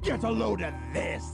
Get a load of this!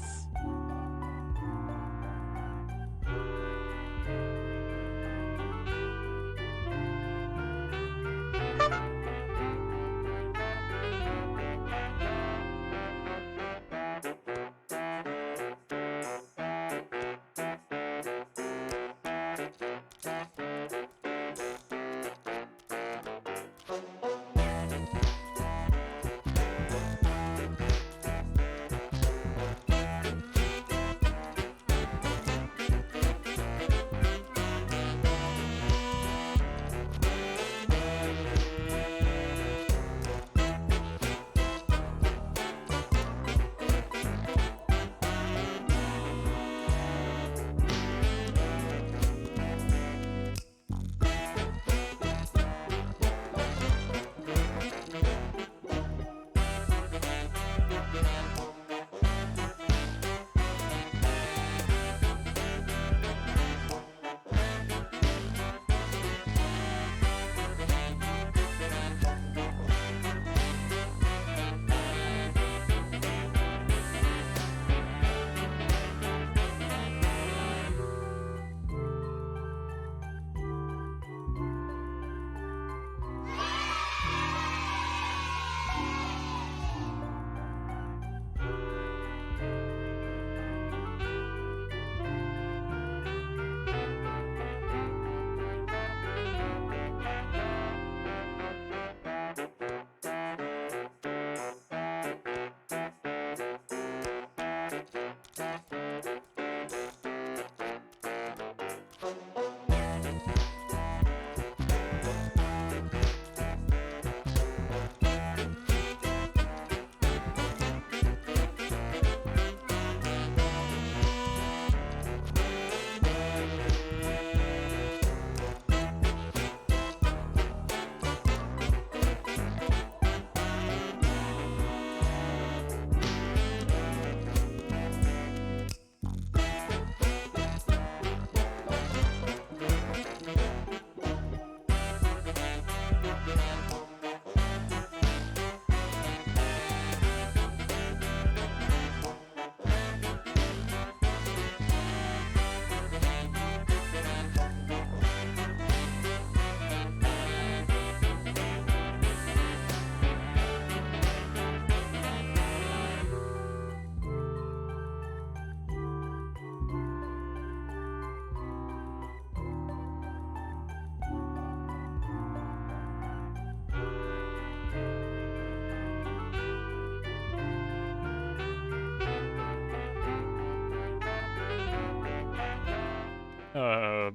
Uh,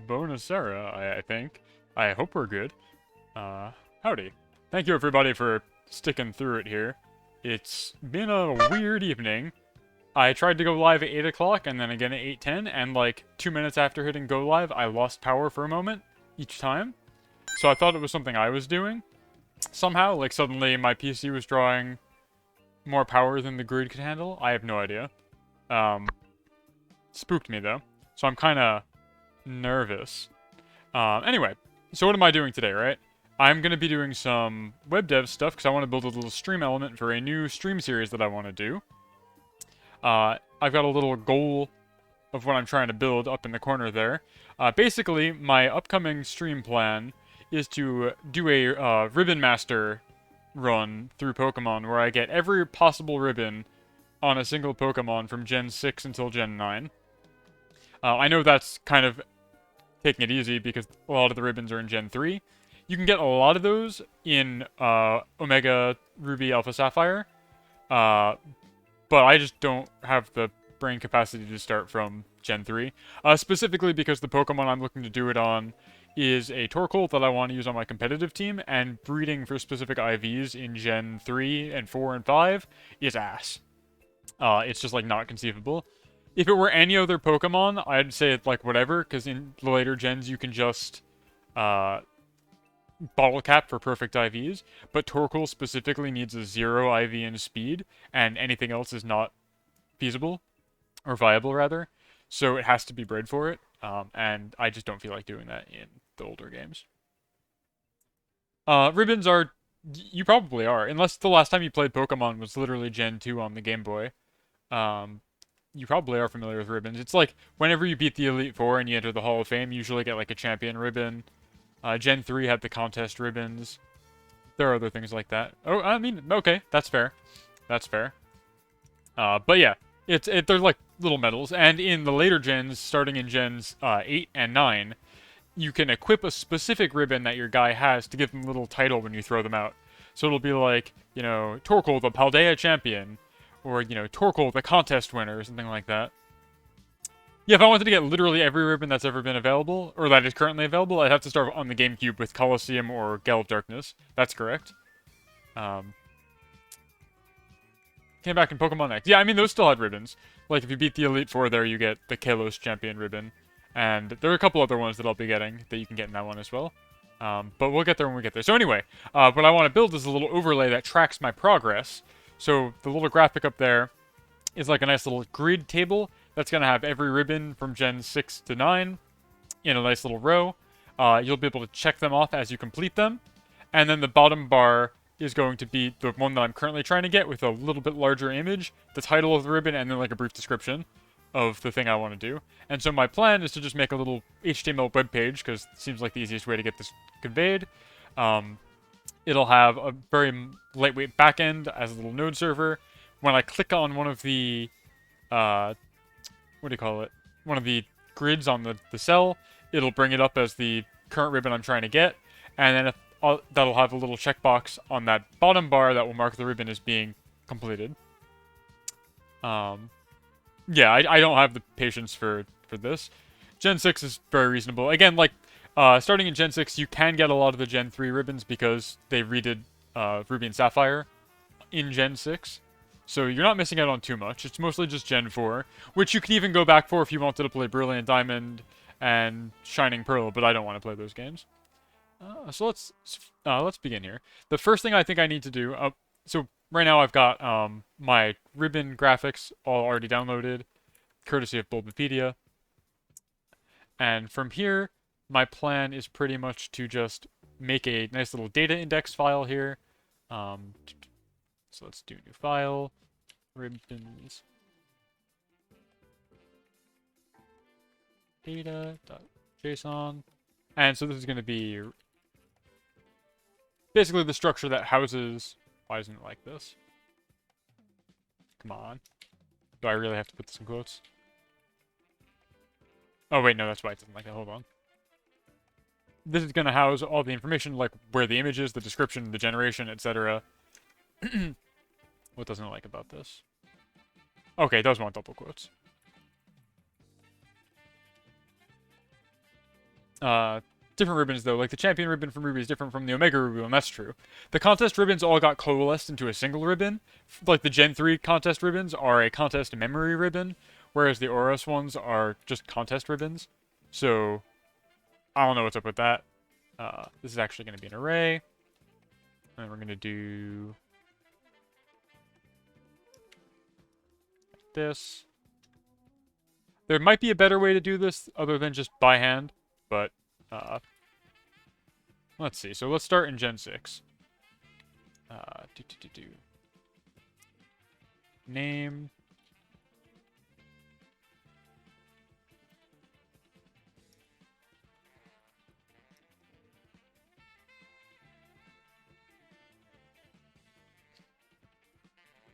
Bonacera, I think. I hope we're good. Howdy. Thank you everybody for sticking through it here. It's been a weird evening. I tried to go live at 8 o'clock and then again at 8:10, and like 2 minutes after hitting go live, I lost power for a moment each time. So I thought it was something I was doing. Somehow, like suddenly my PC was drawing more power than the grid could handle. I have no idea. Spooked me though. So I'm kind of nervous. Anyway, so what am I doing today, right? I'm going to be doing some web dev stuff because I want to build a little stream element for a new stream series that I want to do. I've got a little goal of what I'm trying to build up in the corner there. Basically, my upcoming stream plan is to do a Ribbon Master run through Pokemon where I get every possible ribbon on a single Pokemon from Gen 6 until Gen 9. I know that's kind of taking it easy because a lot of the ribbons are in Gen 3. You can get a lot of those in Omega Ruby Alpha Sapphire, but I just don't have the brain capacity to start from Gen 3. Specifically because the Pokemon I'm looking to do it on is a Torkoal that I want to use on my competitive team, and breeding for specific IVs in Gen 3 and 4 and 5 is ass. It's just, like, not conceivable. If it were any other Pokemon, I'd say it's, like, whatever, because in the later gens you can just, bottle cap for perfect IVs, but Torkoal specifically needs a 0 IV in speed, and anything else is not feasible, or viable, rather, so it has to be bred for it, and I just don't feel like doing that in the older games. Ribbons are You probably are, unless the last time you played Pokemon was literally Gen 2 on the Game Boy. Um, you probably are familiar with ribbons. It's like whenever you beat the Elite Four and you enter the Hall of Fame, you usually get like a champion ribbon. Gen 3 had the contest ribbons. There are other things like that. Oh, I mean, okay, that's fair. That's fair. But yeah, they're like little medals, and in the later gens, starting in gens 8 and 9, you can equip a specific ribbon that your guy has to give them a little title when you throw them out. So it'll be like, Torkoal the Paldea champion, or, Torkoal the contest winner, or something like that. Yeah, if I wanted to get literally every ribbon that's ever been available, or that is currently available, I'd have to start on the GameCube with Colosseum or Gale of Darkness. That's correct. Um, Came back in Pokemon X. Yeah, I mean, those still had ribbons. Like, if you beat the Elite Four there, you get the Kalos Champion ribbon. And there are a couple other ones that I'll be getting that you can get in that one as well. But we'll get there when we get there. So anyway, what I want to build is a little overlay that tracks my progress. So the little graphic up there is like a nice little grid table that's going to have every ribbon from Gen 6 to 9 in a nice little row. You'll be able to check them off as you complete them. And then the bottom bar is going to be the one that I'm currently trying to get with a little bit larger image, the title of the ribbon, and then like a brief description of the thing I want to do. And so my plan is to just make a little HTML web page, because it seems like the easiest way to get this conveyed. It'll have a very lightweight backend as a little node server. When I click on one of the, what do you call it? One of the grids on the cell, it'll bring it up as the current ribbon I'm trying to get. And then that'll have a little checkbox on that bottom bar that will mark the ribbon as being completed. Yeah, I don't have the patience for this. Gen 6 is very reasonable. Again, like, starting in Gen 6, you can get a lot of the Gen 3 ribbons because they redid Ruby and Sapphire in Gen 6. So you're not missing out on too much. It's mostly just Gen 4, which you could even go back for if you wanted to play Brilliant Diamond and Shining Pearl, but I don't want to play those games. So let's begin here. The first thing I think I need to do, so right now I've got my ribbon graphics all already downloaded, courtesy of Bulbapedia. And from here, my plan is pretty much to just make a nice little data index file here. So let's do new file, ribbons, data.json. And so this is going to be basically the structure that houses... Why isn't it like this? Come on. Do I really have to put this in quotes? Oh, wait, no, that's why it doesn't like that. Hold on. This is going to house all the information, like where the image is, the description, the generation, etc. What doesn't it like about this? Okay, it does want double quotes. Different ribbons, though. Like, the champion ribbon from Ruby is different from the Omega Ruby, and that's true. The contest ribbons all got coalesced into a single ribbon. Like, the Gen 3 contest ribbons are a contest memory ribbon, whereas the Oros ones are just contest ribbons. So, I don't know what's up with that. This is actually going to be an array. And we're going to do... this. There might be a better way to do this other than just by hand, but... let's see. So let's start in Gen 6. Name.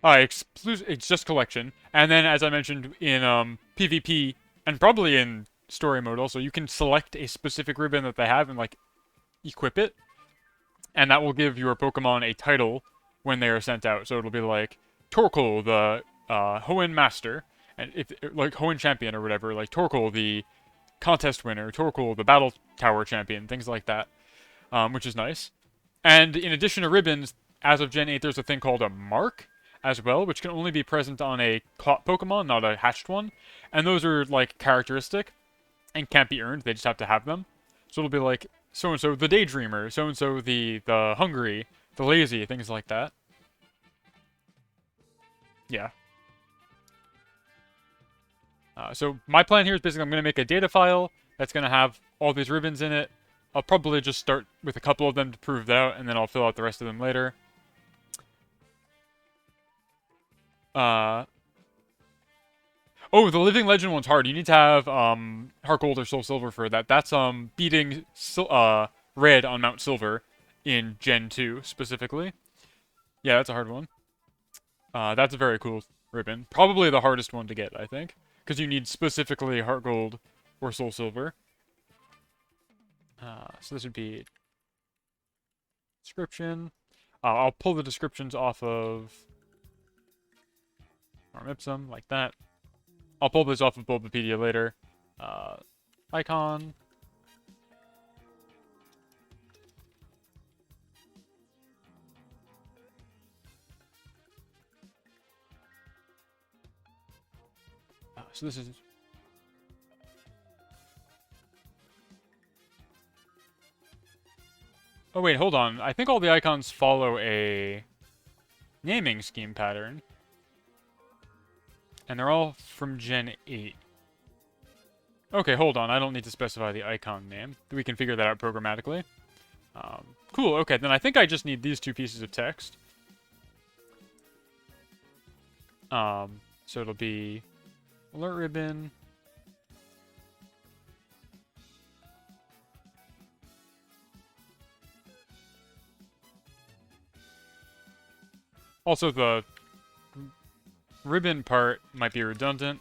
It's just collection. And then, as I mentioned, in PvP, and probably in story mode also, you can select a specific ribbon that they have and, like, equip it. And that will give your Pokemon a title when they are sent out. So it'll be like, Torkoal, the Hoenn Master, and if like Hoenn Champion or whatever, like Torkoal, the contest winner, Torkoal, the Battle Tower Champion, things like that, which is nice. And in addition to ribbons, as of Gen 8, there's a thing called a mark as well, which can only be present on a caught Pokemon, not a hatched one. And those are, like, characteristic and can't be earned. They just have to have them. So it'll be like, so-and-so the Daydreamer, so-and-so the Hungry, the Lazy, things like that. Yeah. So my plan here is basically I'm going to make a data file that's going to have all these ribbons in it, I'll probably just start with a couple of them to prove that out, and then I'll fill out the rest of them later. Oh, the Living Legend one's hard. You need to have Heart Gold or Soul Silver for that. That's beating Red on Mount Silver in Gen 2 specifically. Yeah, that's a hard one. That's a very cool ribbon. Probably the hardest one to get, I think, because you need specifically Heart Gold or Soul Silver. So this would be description. I'll pull the descriptions off of Ipsum like that. I'll pull this off of Bulbapedia later. Icon. So this is... Oh wait, hold on. I think all the icons follow a naming scheme pattern. And they're all from Gen 8. Okay, hold on. I don't need to specify the icon name. We can figure that out programmatically. Cool, okay, then I think I just need these two pieces of text. So it'll be alert ribbon. Also, the ribbon part might be redundant.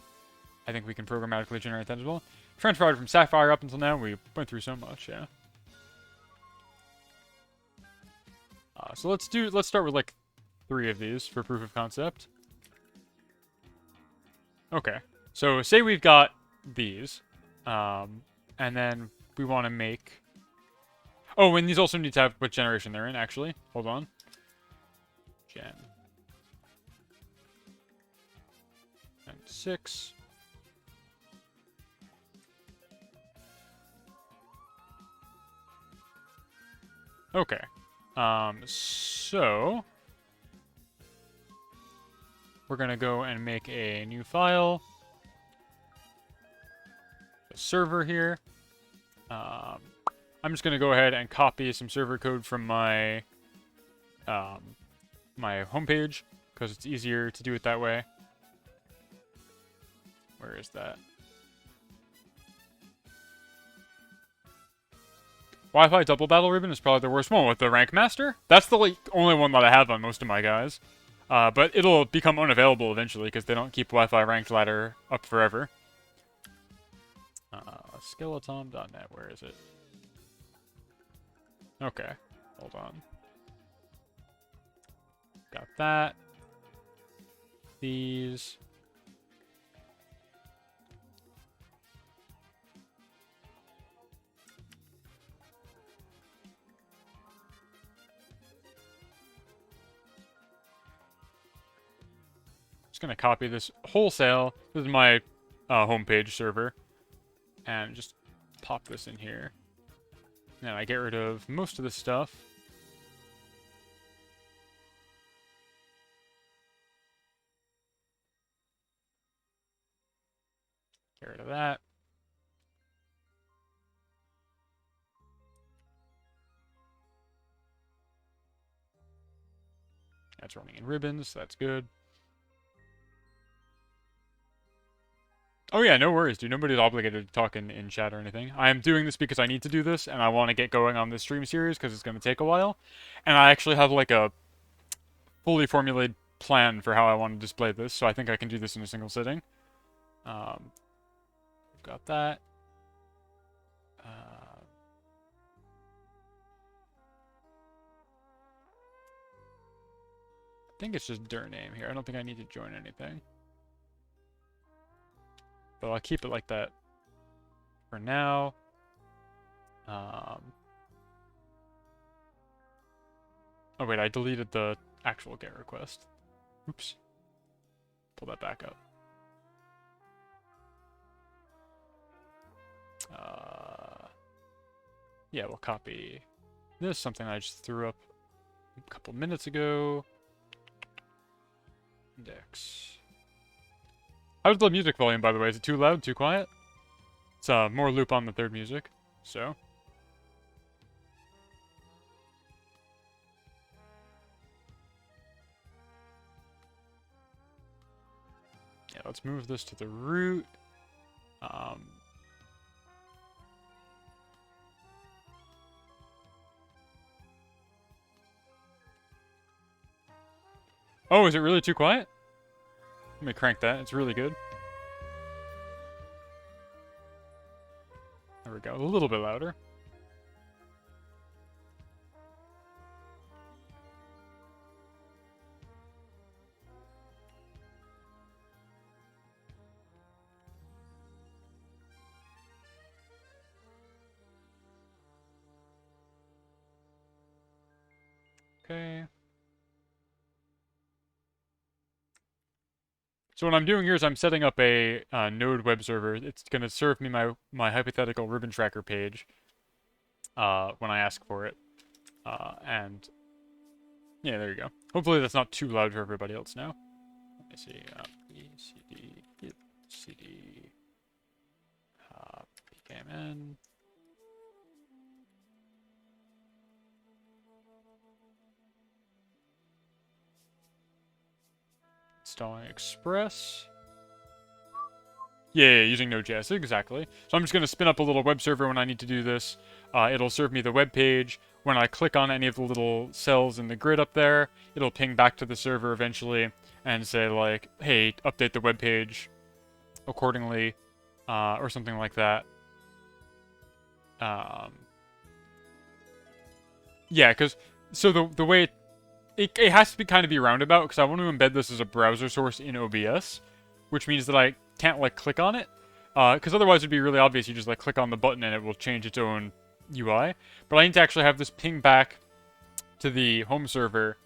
I think we can programmatically generate that as well. French fried from Sapphire up until now, we went through so much, yeah. So let's start with like 3 of these for proof of concept. Okay, so say we've got these, and then we want to make... Oh, and these also need to have what generation they're in, actually. Hold on. Gen 6. Okay. So we're gonna go and make a new file. A server here. I'm just gonna go ahead and copy some server code from my my homepage because it's easier to do it that way. Where is that? Wi-Fi double battle ribbon is probably the worst one with the rank master. That's the only one that I have on most of my guys. But it'll become unavailable eventually because they don't keep Wi-Fi ranked ladder up forever. Skeletom.net, where is it? Okay, hold on. Got that. These. Just gonna copy this wholesale. This is my homepage server, and just pop this in here. And I get rid of most of this stuff. Get rid of that. That's running in ribbons. So that's good. Oh yeah, no worries, dude. Nobody's obligated to talk in chat or anything. I am doing this because I need to do this, and I want to get going on this stream series because it's going to take a while. And I actually have like a fully formulated plan for how I want to display this, so I think I can do this in a single sitting. Got that. I think it's just dir name here. I don't think I need to join anything. But I'll keep it like that for now. Oh wait, I deleted the actual GET request. Oops. Pull that back up. Yeah, we'll copy this, something I just threw up a couple minutes ago. Index. How's the music volume, by the way? Is it too loud, too quiet? It's more loop on the third music, so. Yeah, let's move this to the root. Oh, is it really too quiet? Let me crank that. It's really good. There we go. A little bit louder. Okay. So what I'm doing here is I'm setting up a node web server. It's going to serve me my hypothetical ribbon tracker page when I ask for it. And yeah, there you go. Hopefully that's not too loud for everybody else now. Let me see. ECD, git cd, pkmn. Installing Express. Yeah, using Node.js, exactly. So I'm just going to spin up a little web server when I need to do this. It'll serve me the web page. When I click on any of the little cells in the grid up there, it'll ping back to the server eventually and say, like, hey, update the web page accordingly, or something like that. Yeah, because, so the way it has to be kind of be roundabout, because I want to embed this as a browser source in OBS, which means that I can't, like, click on it. Because otherwise it'd be really obvious. You just, like, click on the button and it will change its own UI. But I need to actually have this ping back to the home server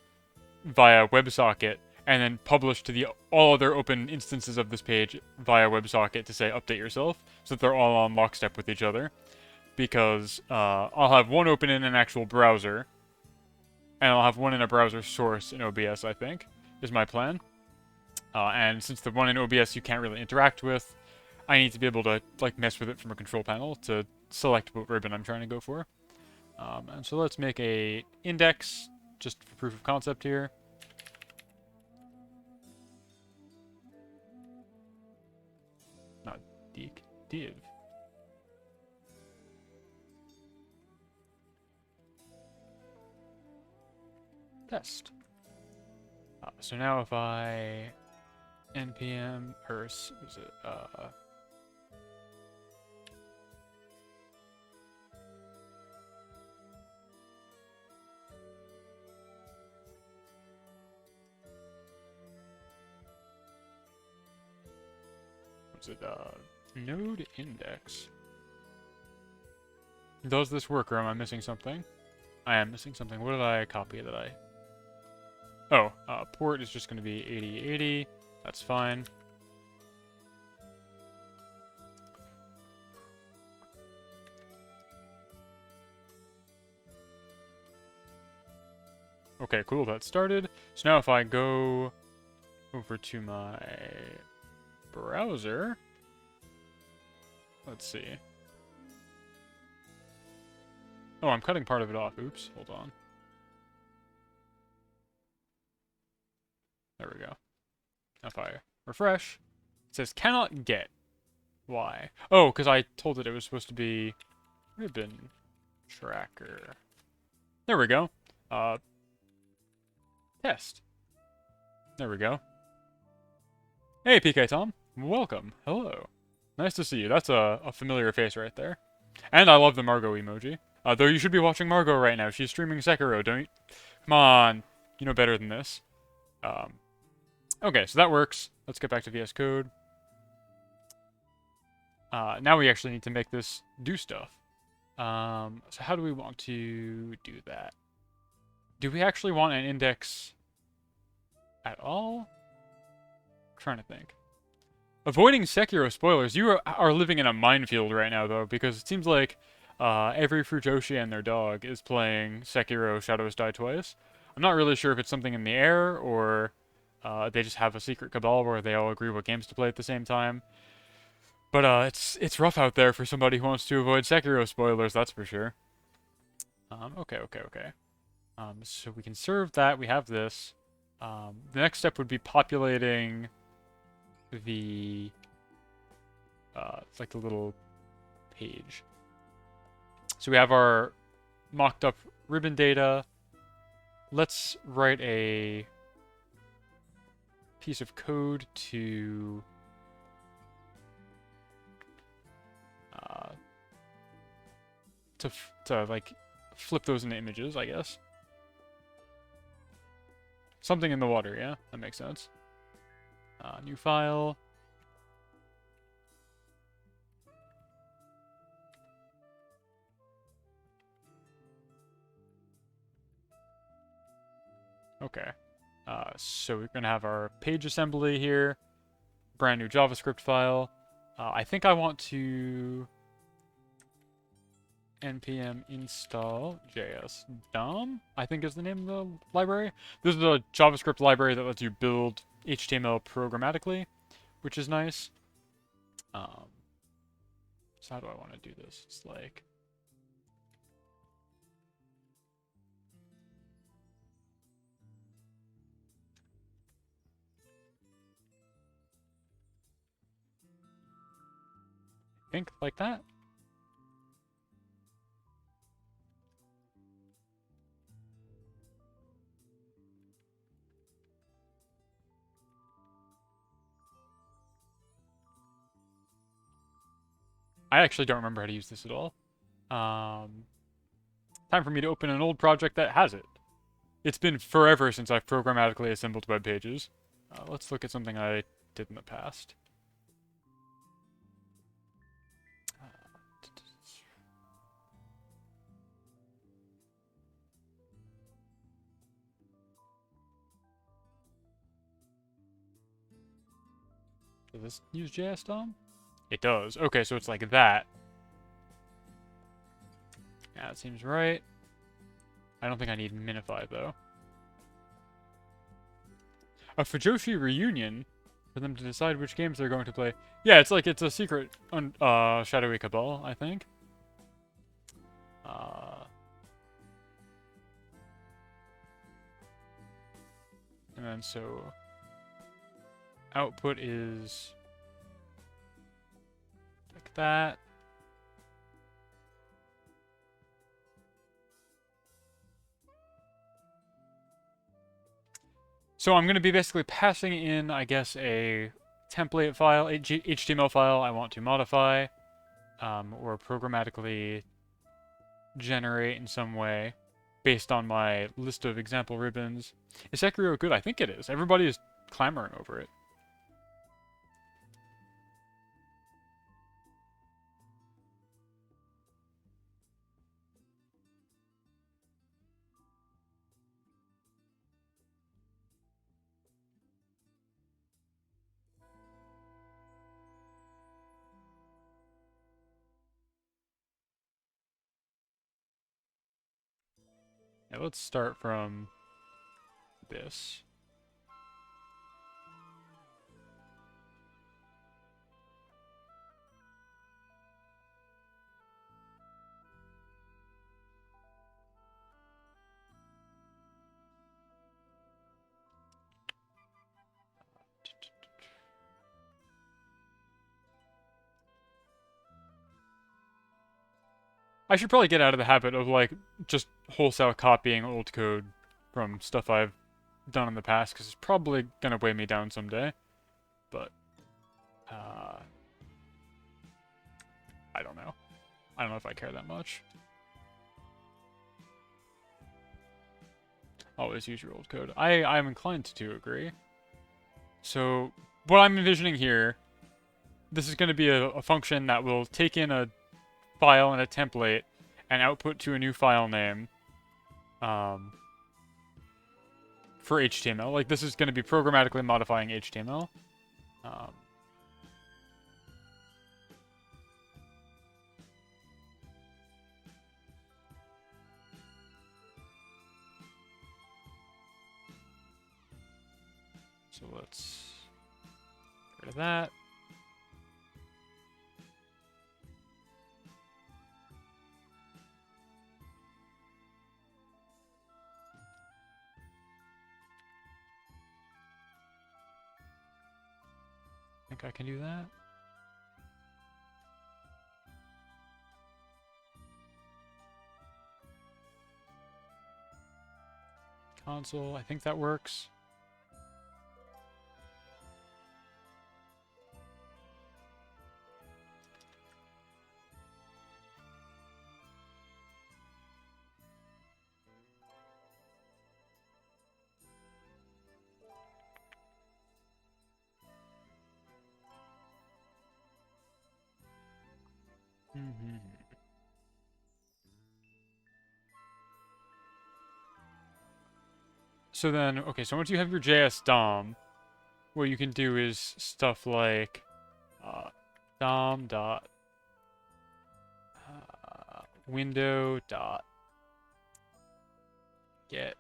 via WebSocket, and then publish to the all other open instances of this page via WebSocket to say update yourself, so that they're all on lockstep with each other. Because I'll have one open in an actual browser, and I'll have one in a browser source in OBS, I think, is my plan. And since the one in OBS you can't really interact with, I need to be able to, like, mess with it from a control panel to select what ribbon I'm trying to go for. And so let's make a index, just for proof of concept here. Not div. Test. So now if I npm, or is it, what's it, node index. Does this work, or am I missing something? I am missing something. What did I copy that I... Oh, port is just going to be 8080. That's fine. Okay, cool, that started. So now if I go over to my browser, let's see. Oh, I'm cutting part of it off. Oops, hold on. There we go. If I refresh, it says cannot get. Why? Oh, because I told it was supposed to be ribbon tracker. There we go. Test. There we go. Hey, PK Tom. Welcome. Hello. Nice to see you. That's a familiar face right there. And I love the Margot emoji. Though you should be watching Margot right now. She's streaming Sekiro, don't you? Come on. You know better than this. Okay, so that works. Let's get back to VS Code. Now we actually need to make this do stuff. So how do we want to do that? Do we actually want an index at all? I'm trying to think. Avoiding Sekiro spoilers. You are living in a minefield right now, though, because it seems like every Fruitoshi and their dog is playing Sekiro Shadows Die Twice. I'm not really sure if it's something in the air, or they just have a secret cabal where they all agree what games to play at the same time. But it's rough out there for somebody who wants to avoid Sekiro spoilers, that's for sure. Okay. So we can serve that. We have this. The next step would be populating the it's like the little page. So we have our mocked up ribbon data. Let's write a piece of code to like flip those into images, I guess. Something in the water, yeah? That makes sense. New file. Okay. So we're going to have our page assembly here. Brand new JavaScript file. I think I want to npm install JS I think is the name of the library. This is a JavaScript library that lets you build HTML programmatically, which is nice. So how do I want to do this? It's like... I think like that. I actually don't remember how to use this at all. Time for me to open an old project that has it. It's been forever since I've programmatically assembled web pages. Let's look at something I did in the past. Does this use JS DOM? It does. Okay, so it's like that. Yeah, that seems right. I don't think I need minify, though. A Fujoshi reunion for them to decide which games they're going to play. Yeah, it's like it's a secret Shadowy Cabal, I think. And then so output is like that. So I'm going to be basically passing in, I guess, a template file, HTML file I want to modify, or programmatically generate in some way based on my list of example ribbons. Is Sekiro good? I think it is. Everybody is clamoring over it. Yeah, let's start from this. I should probably get out of the habit of, like, just wholesale copying old code from stuff I've done in the past, because it's probably gonna weigh me down someday. But, I don't know. I don't know if I care that much. Always use your old code. I'm inclined to agree. So, what I'm envisioning here, this is going to be a function that will take in a file and a template and output to a new file name for HTML. Like, this is going to be programmatically modifying HTML. So let's get rid of that. think I can do that. Console, I think that works. So then, okay, so once you have your JS DOM, what you can do is stuff like DOM dot window dot get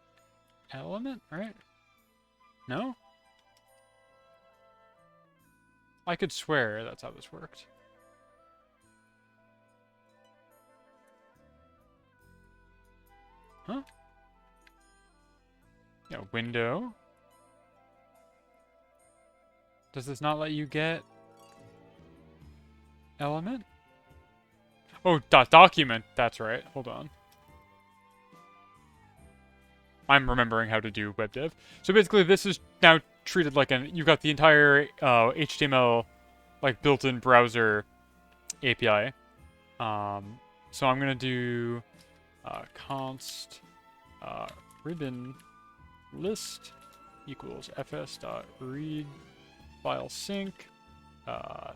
element, right? No? I could swear that's how this worked. Huh? Yeah, window. Does this not let you get element? Oh, document. That's right. Hold on. I'm remembering how to do web dev. So basically, this is now treated like you've got the entire HTML like built-in browser API. So I'm gonna do const ribbon list equals fs.read file sync. I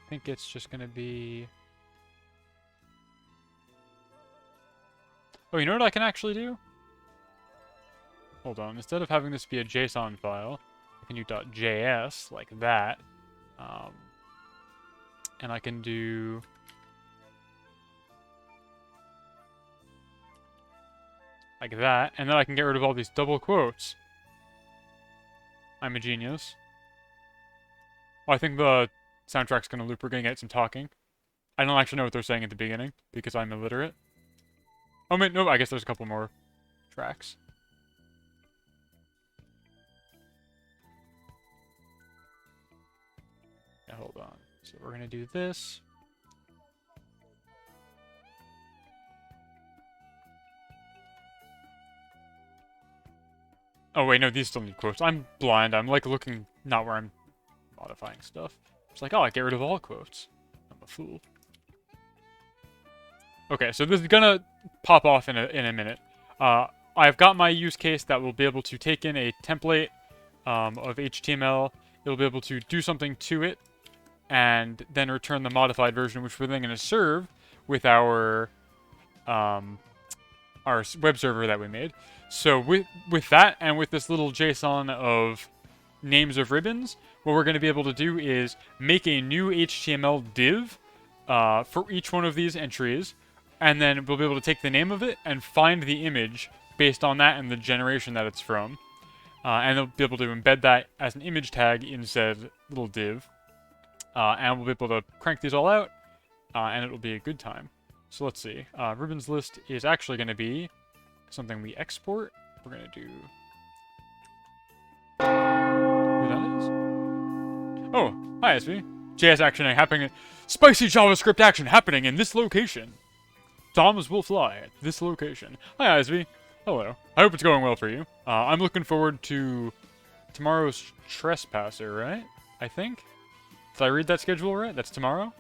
think it's just gonna be. Oh, you know what I can actually do? Hold on. Instead of having this be a JSON file, I can do .js like that. And I can do like that, and then I can get rid of all these double quotes. I'm a genius. Oh, I think the soundtrack's gonna loop. We're gonna get some talking. I don't actually know what they're saying at the beginning because I'm illiterate. Oh, wait, no, I guess there's a couple more tracks. Yeah, hold on. So we're gonna do this. Oh, wait, no, these still need quotes. I'm blind. I'm, like, looking not where I'm modifying stuff. It's like, oh, I get rid of all quotes. I'm a fool. Okay, so this is gonna pop off in a minute. I've got my use case that will be able to take in a template of HTML. It'll be able to do something to it, and then return the modified version, which we're then going to serve with our web server that we made. So with that, and with this little JSON of names of ribbons, what we're going to be able to do is make a new HTML div for each one of these entries, and then we'll be able to take the name of it and find the image based on that and the generation that it's from. And they'll be able to embed that as an image tag in said little div. And we'll be able to crank these all out, and it'll be a good time. So let's see. Ribbons list is actually going to be something we export. We're going to do... Who that is? Oh, hi, SV. JS action happening. Spicy JavaScript action happening in this location. DOMs will fly at this location. Hi, SV. Hello. I hope it's going well for you. I'm looking forward to tomorrow's Trespasser, right? I think? Did I read that schedule right? That's tomorrow?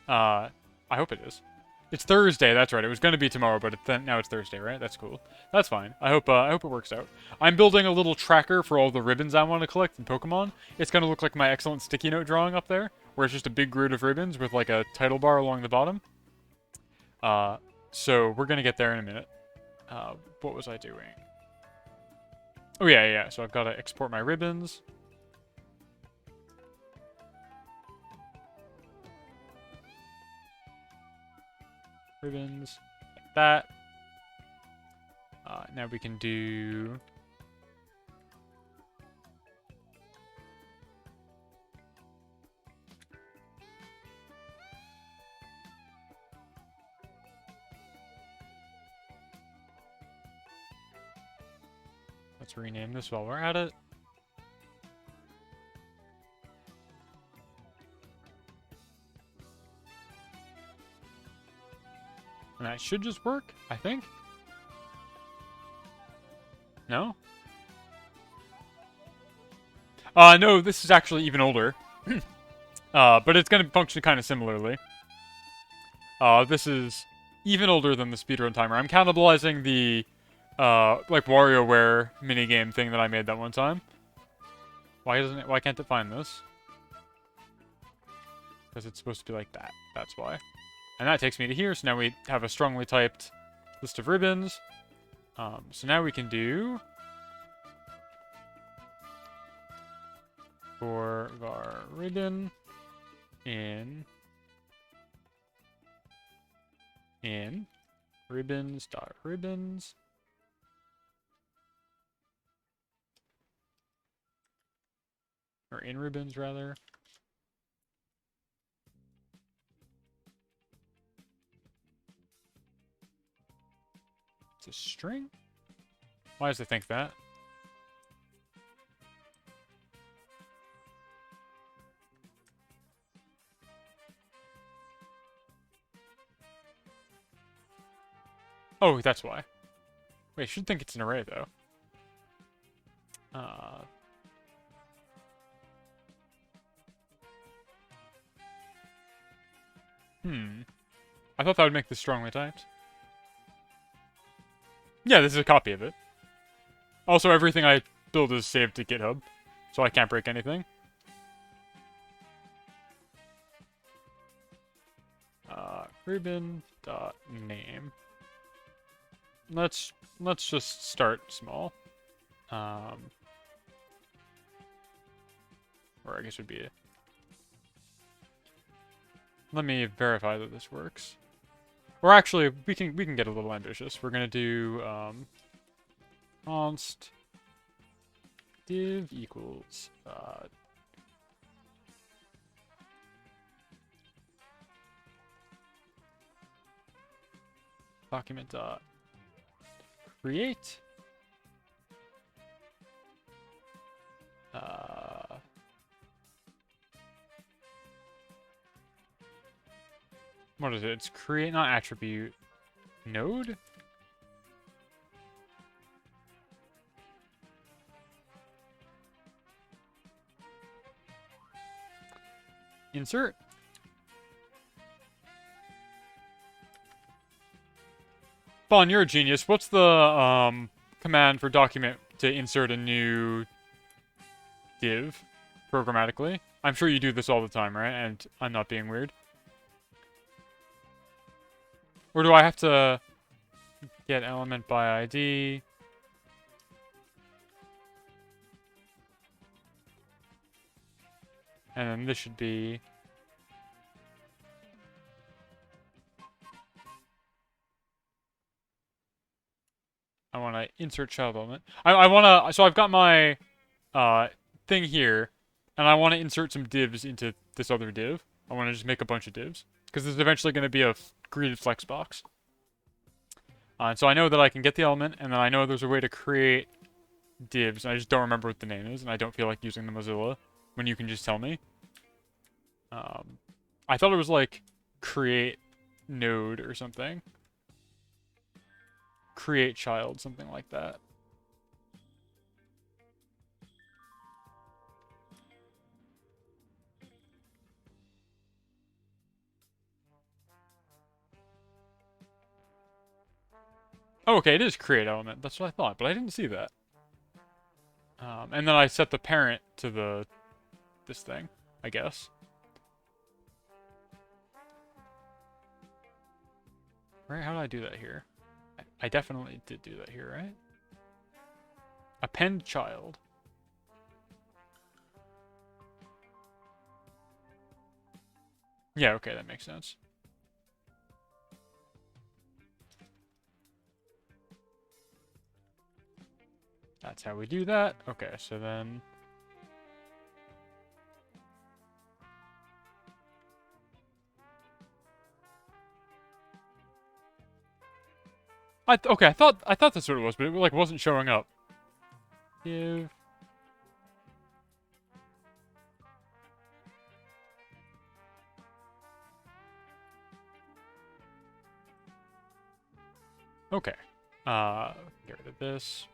I hope it is. It's Thursday, that's right. It was going to be tomorrow, but now it's Thursday, right? That's cool. That's fine. I hope it works out. I'm building a little tracker for all the ribbons I want to collect in Pokemon. It's going to look like my excellent sticky note drawing up there, where it's just a big grid of ribbons with like a title bar along the bottom. So we're going to get there in a minute. What was I doing? Oh, yeah. So I've got to export my ribbons. Ribbons, like that. Now we can do Let's rename this while we're at it. And that should just work, I think. No? No, this is actually even older. But it's going to function kind of similarly. This is even older than the speedrun timer. I'm cannibalizing the, like, WarioWare minigame thing that I made that one time. Why can't it find this? Because it's supposed to be like that. That's why. And that takes me to here, so now we have a strongly typed list of ribbons. So now we can do for var ribbon in ribbons or in ribbons rather. It's a string? Why does it think that? Oh, that's why. Wait, I should think it's an array, though. I thought that would make this strongly typed. Yeah, this is a copy of it. Also, everything I build is saved to GitHub, so I can't break anything. Ribbon.name. Let's just start small. Or I guess it would be a... Let me verify that this works. Or actually, we can get a little ambitious. We're gonna do const div equals document dot create what is it? It's create, not attribute, node? Insert. Bon, you're a genius. What's the command for document to insert a new div programmatically? I'm sure you do this all the time, right? And I'm not being weird. Or do I have to get element by ID? And then this should be... I want to insert child element. I want to... So I've got my thing here, and I want to insert some divs into this other div. I want to just make a bunch of divs. Because there's eventually going to be a greeted flex box. And so I know that I can get the element, and then I know there's a way to create divs, and I just don't remember what the name is, and I don't feel like using the Mozilla when you can just tell me. I thought it was like create node or something. Create child, something like that. Oh, okay, it is create element. That's what I thought, but I didn't see that. And then I set the parent to this thing, I guess. Right, how did I do that here? I definitely did do that here, right? Append child. Yeah, okay, that makes sense. That's how we do that. Okay, so then... okay, I thought that's what it was, but it like wasn't showing up. div. Okay. Get rid of this.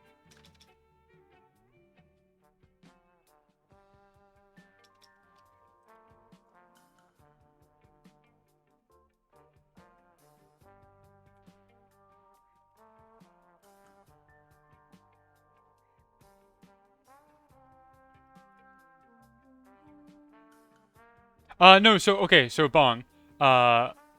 No, okay, so Bong,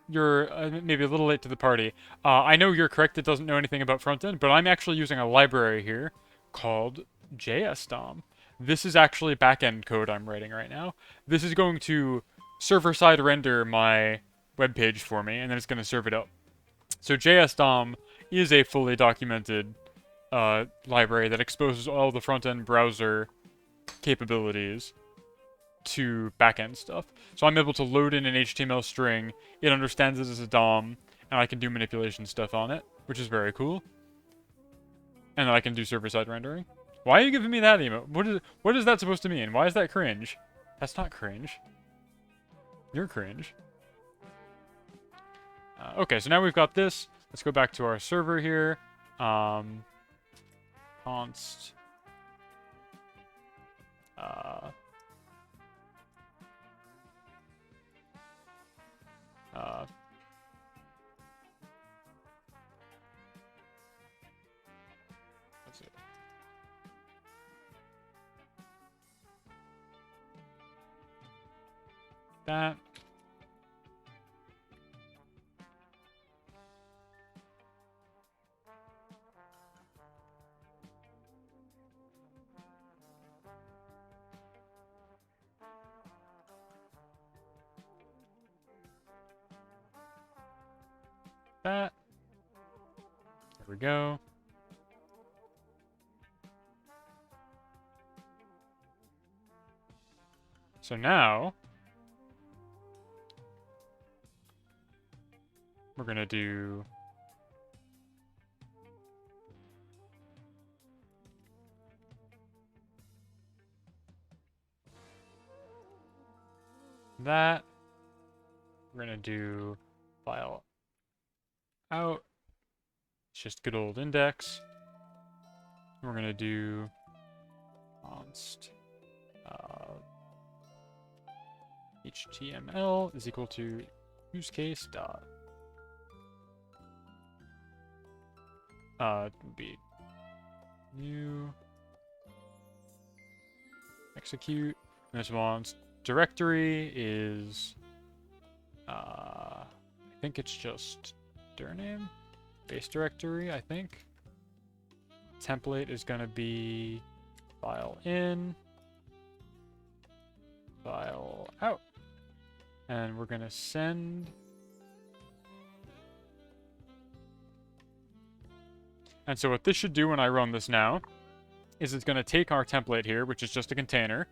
you're maybe a little late to the party. I know you're correct, it doesn't know anything about frontend, but I'm actually using a library here called JSDOM. This is actually backend code I'm writing right now. This is going to server-side render my web page for me, and then it's going to serve it up. So JSDOM is a fully documented library that exposes all the front-end browser capabilities to backend stuff. So I'm able to load in an HTML string, it understands it as a DOM, and I can do manipulation stuff on it, which is very cool. And then I can do server-side rendering. Why are you giving me that emote? What is that supposed to mean? Why is that cringe? That's not cringe. You're cringe. Okay, so now we've got this. Let's go back to our server here. Const. Let's see. That. That. There we go. So now we're gonna do that. We're gonna do file out. It's just good old index. We're gonna do const HTML is equal to use case dot would be new execute, and this one's directory is I think it's just dir name base directory. I think template is gonna be file in file out, and we're gonna send. And so what this should do when I run this now is it's going to take our template here, which is just a container.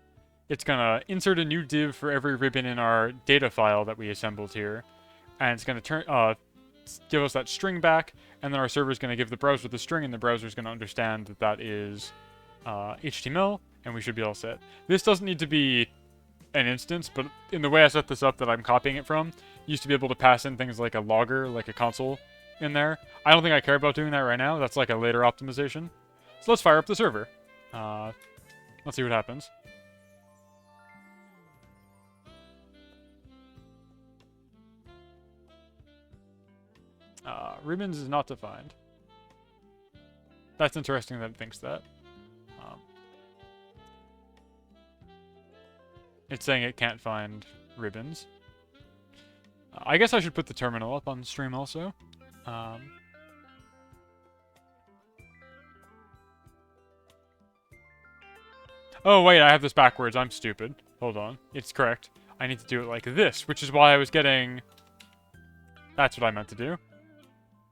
It's going to insert a new div for every ribbon in our data file that we assembled here. And it's going to give us that string back, and then our server is going to give the browser the string, and the browser is going to understand that that is HTML, and we should be all set. This doesn't need to be an instance, but in the way I set this up that I'm copying it from, you used to be able to pass in things like a logger, like a console in there. I don't think I care about doing that right now. That's like a later optimization. So let's fire up the server. Let's see what happens. Ribbons is not defined. That's interesting that it thinks that. It's saying it can't find ribbons. I guess I should put the terminal up on stream also. Oh, wait, I have this backwards. I'm stupid. Hold on. It's correct. I need to do it like this, which is why I was getting... That's what I meant to do.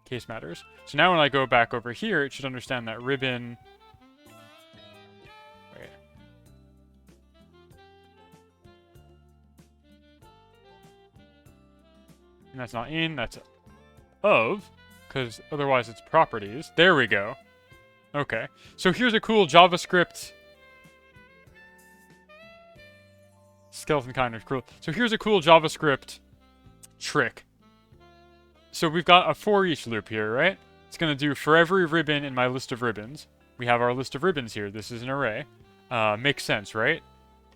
Case matters. So now when I go back over here, it should understand that ribbon... Wait. And that's not in, that's of, because otherwise it's properties. There we go. Okay. So here's a cool JavaScript... Skeleton kind of cool. So here's a cool JavaScript trick. So we've got a for each loop here, right? It's going to do for every ribbon in my list of ribbons. We have our list of ribbons here. This is an array. Makes sense, right?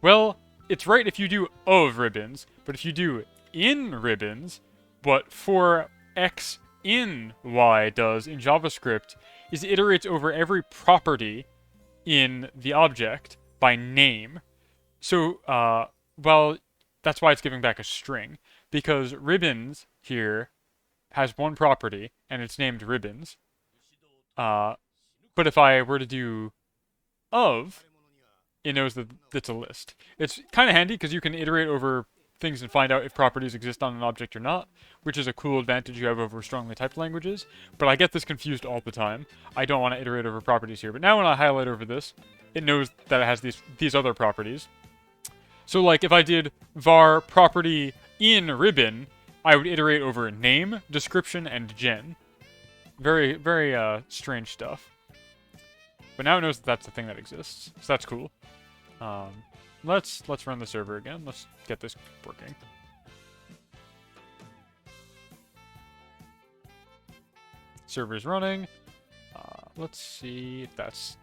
Well, it's right if you do of ribbons, but if you do in ribbons, what for x in y does in JavaScript is it iterates over every property in the object by name. So, well, that's why it's giving back a string, because ribbons here has one property, and it's named ribbons. But if I were to do of, it knows that it's a list. It's kind of handy because you can iterate over things and find out if properties exist on an object or not, which is a cool advantage you have over strongly typed languages. But I get this confused all the time. I don't want to iterate over properties here. But now when I highlight over this, it knows that it has these other properties. So like if I did var property in ribbon, I would iterate over name, description, and gen. Very, very strange stuff. But now it knows that that's the thing that exists, so that's cool. Let's run the server again. Let's get this working. Server's running. Let's see if that's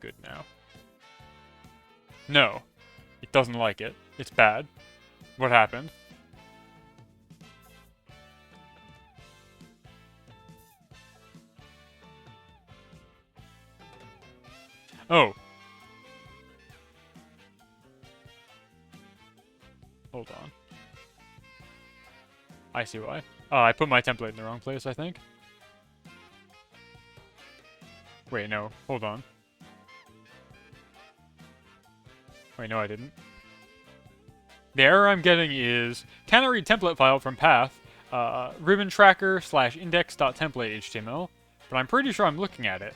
good now. No, it doesn't like it. It's bad. What happened? Oh. Hold on. I see why. I put my template in the wrong place, I think. Wait, no. Hold on. Wait, no, I didn't. The error I'm getting is, cannot read template file from path, ribbon tracker / index.template HTML, but I'm pretty sure I'm looking at it.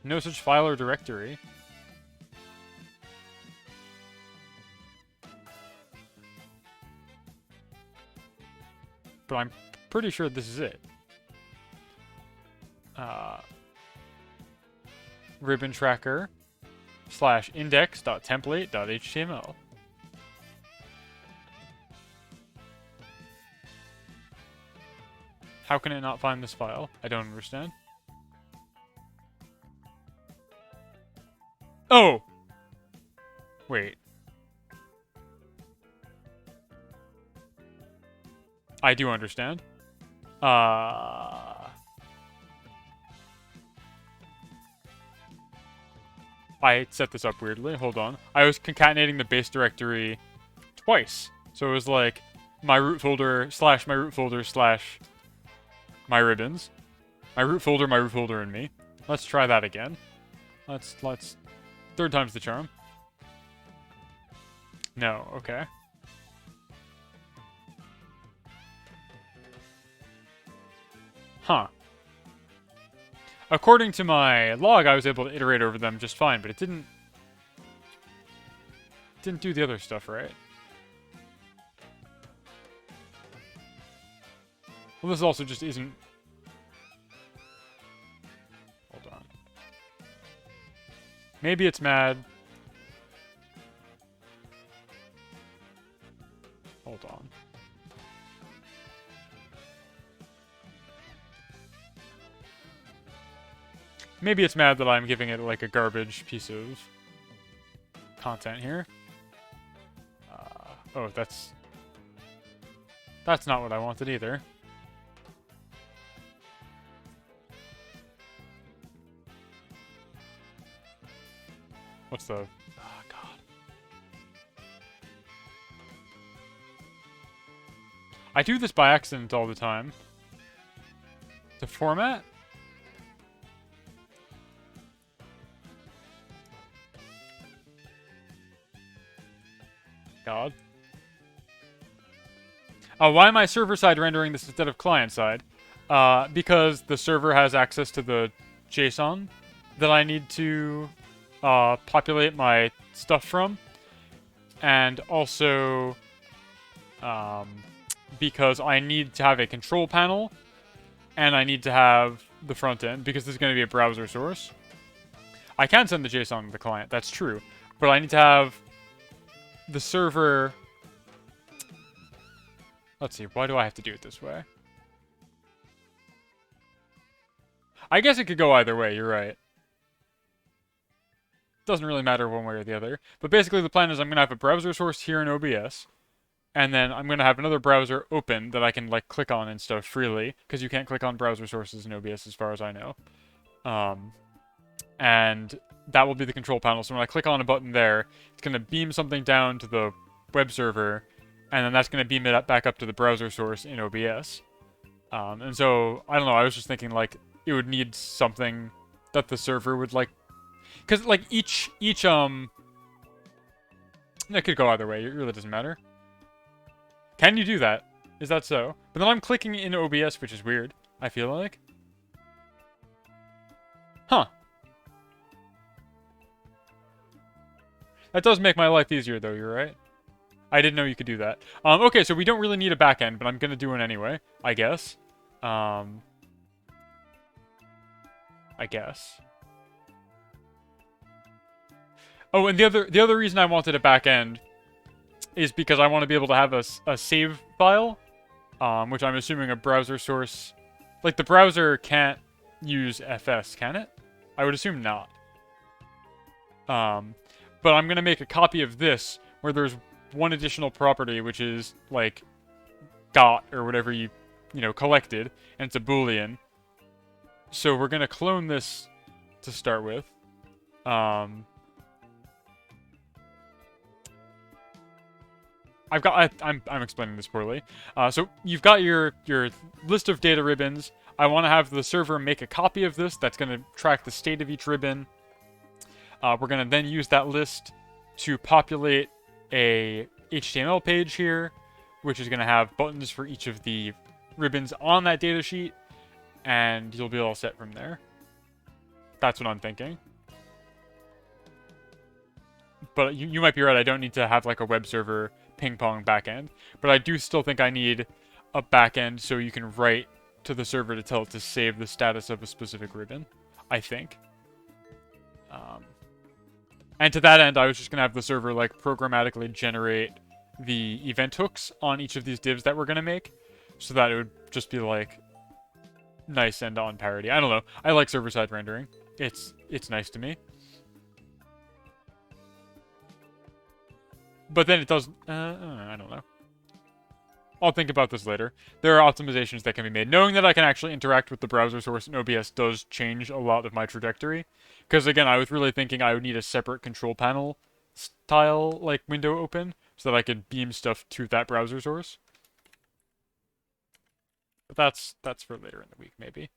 No such file or directory. But I'm pretty sure this is it. Ribbon tracker / index.template.html. How can it not find this file? I don't understand. Oh! Wait. I do understand. I set this up weirdly. Hold on. I was concatenating the base directory twice. So it was like my root folder / my root folder / my ribbons. My root folder, and me. Let's try that again. Let's... Third time's the charm. No, okay. Huh. According to my log, I was able to iterate over them just fine, but it didn't do the other stuff right. Well, this also just isn't... Hold on. Maybe it's mad. Hold on. Maybe it's mad that I'm giving it like a garbage piece of content here. Oh, that's not what I wanted either. What's the... Oh, God. I do this by accident all the time. The format? God. Why am I server-side rendering this instead of client-side? Because the server has access to the JSON that I need to populate my stuff from. And also because I need to have a control panel and I need to have the front end because this is going to be a browser source. I can send the JSON to the client, that's true, but I need to have the server. Let's see, why do I have to do it this way? I guess it could go either way, you're right. Doesn't really matter one way or the other. But basically the plan is I'm going to have a browser source here in OBS, and then I'm going to have another browser open that I can like click on and stuff freely, because you can't click on browser sources in OBS as far as I know. And that will be the control panel. So when I click on a button there, it's going to beam something down to the web server, and then that's going to beam it back up to the browser source in OBS. And so, I don't know, I was just thinking, like, it would need something that the server would, like... Because, like, each it could go either way, it really doesn't matter. Can you do that? Is that so? But then I'm clicking in OBS, which is weird, I feel like. Huh. That does make my life easier, though, you're right. I didn't know you could do that. Okay, so we don't really need a backend, but I'm gonna do it anyway, I guess. I guess. Oh, and the other reason I wanted a backend is because I want to be able to have a save file, which I'm assuming a browser source... Like, the browser can't use FS, can it? I would assume not. But I'm gonna make a copy of this, where there's one additional property, which is, like, got, or whatever you know, collected, and it's a boolean. So we're gonna clone this to start with. I'm explaining this poorly. So you've got your list of data ribbons. I want to have the server make a copy of this that's going to track the state of each ribbon. We're going to then use that list to populate a HTML page here, which is going to have buttons for each of the ribbons on that data sheet, and you'll be all set from there. That's what I'm thinking. But you might be right, I don't need to have like a web server ping-pong backend, but I do still think I need a backend so you can write to the server to tell it to save the status of a specific ribbon, I think. And to that end, I was just going to have the server like programmatically generate the event hooks on each of these divs that we're going to make, so that it would just be like nice and on parity. I don't know. I like server-side rendering. It's nice to me. But then it does... I don't know. I'll think about this later. There are optimizations that can be made. Knowing that I can actually interact with the browser source in OBS does change a lot of my trajectory. Because, again, I was really thinking I would need a separate control panel style, like, window open, so that I could beam stuff to that browser source. But that's for later in the week, maybe.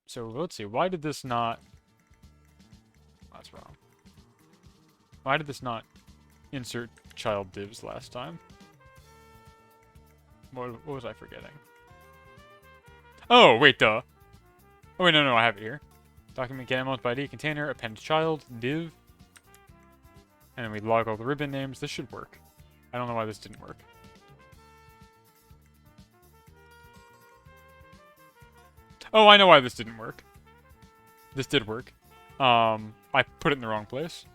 So, let's see. Why did this not... That's wrong. Why did this not insert child divs last time? What was I forgetting? Oh, wait, duh. Oh, wait, no, I have it here. Document get amount by ID container, append child, div. And then we log all the ribbon names. This should work. I don't know why this didn't work. Oh, I know why this didn't work. This did work. I put it in the wrong place.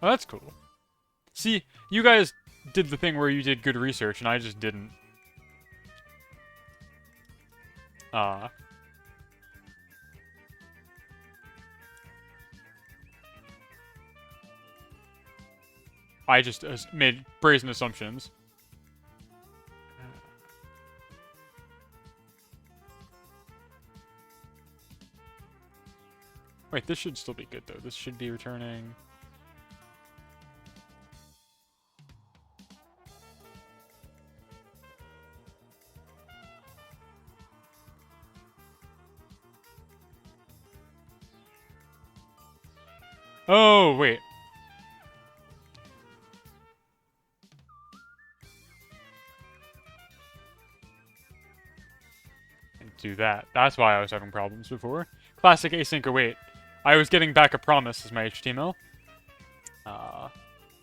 Oh, that's cool. See, you guys did the thing where you did good research, and I just didn't. I just made brazen assumptions. Wait, this should still be good, though. This should be returning... Oh, wait. And do that. That's why I was having problems before. Classic async await. I was getting back a promise as my HTML.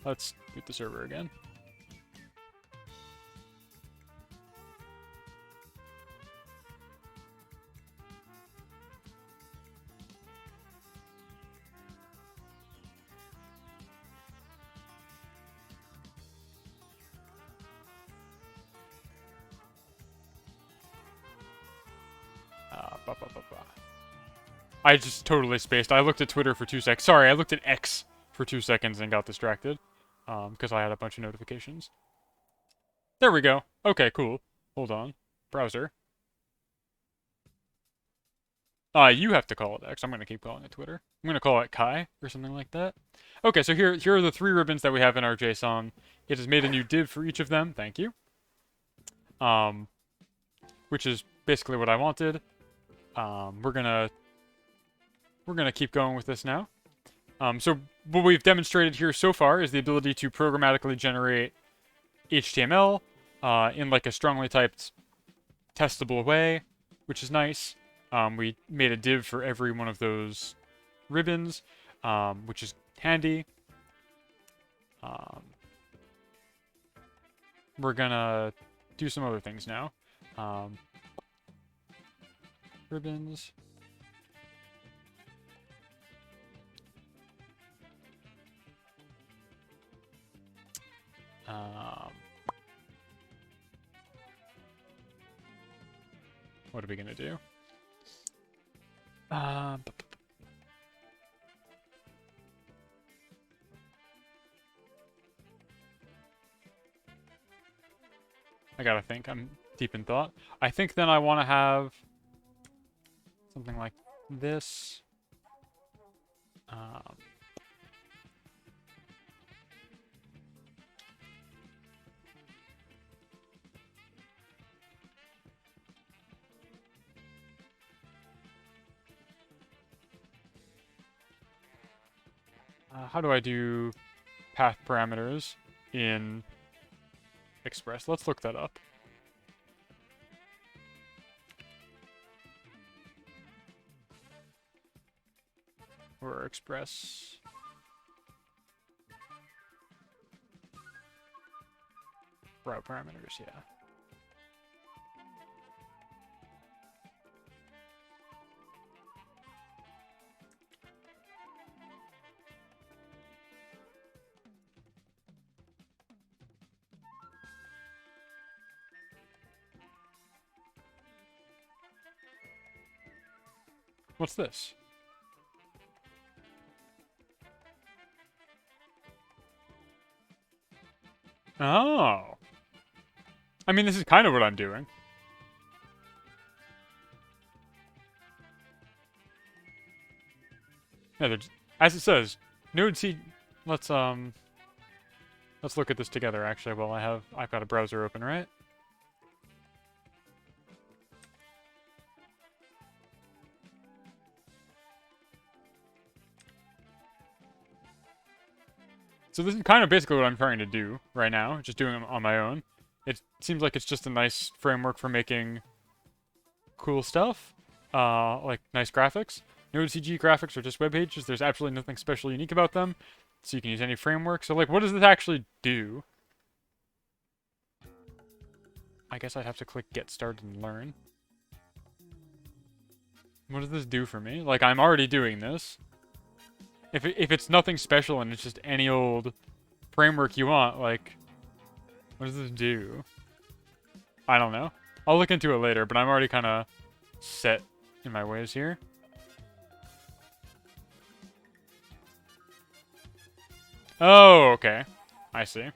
Let's boot the server again. I just totally spaced. I looked at Twitter for 2 seconds. Sorry, I looked at X for 2 seconds and got distracted. Because I had a bunch of notifications. There we go. Okay, cool. Hold on. Browser. You have to call it X. I'm going to keep calling it Twitter. I'm going to call it Kai or something like that. Okay, so here are the 3 ribbons that we have in our JSON. It has made a new div for each of them. Thank you. Which is basically what I wanted. We're gonna keep going with this now. So what we've demonstrated here so far is the ability to programmatically generate HTML in like a strongly typed testable way, which is nice. We made a div for every one of those ribbons, which is handy. We're gonna do some other things now. Ribbons. What are we gonna do? I gotta think. I'm deep in thought. I think then I want to have something like this. How do I do path parameters in Express? Let's look that up. Or Express. Route parameters, yeah. What's this? Oh. I mean, this is kind of what I'm doing. Yeah, as it says, node C. Let's look at this together. Actually, well, I've got a browser open, right? So this is kind of basically what I'm trying to do right now, just doing it on my own. It seems like it's just a nice framework for making cool stuff, like nice graphics. Node.cg graphics are just web pages. There's absolutely nothing special unique about them, so you can use any framework. So like, what does this actually do? I guess I'd have to click Get Started and Learn. What does this do for me? Like, I'm already doing this. If it's nothing special and it's just any old framework you want, like, what does this do? I don't know. I'll look into it later, but I'm already kind of set in my ways here. Oh, okay. I see.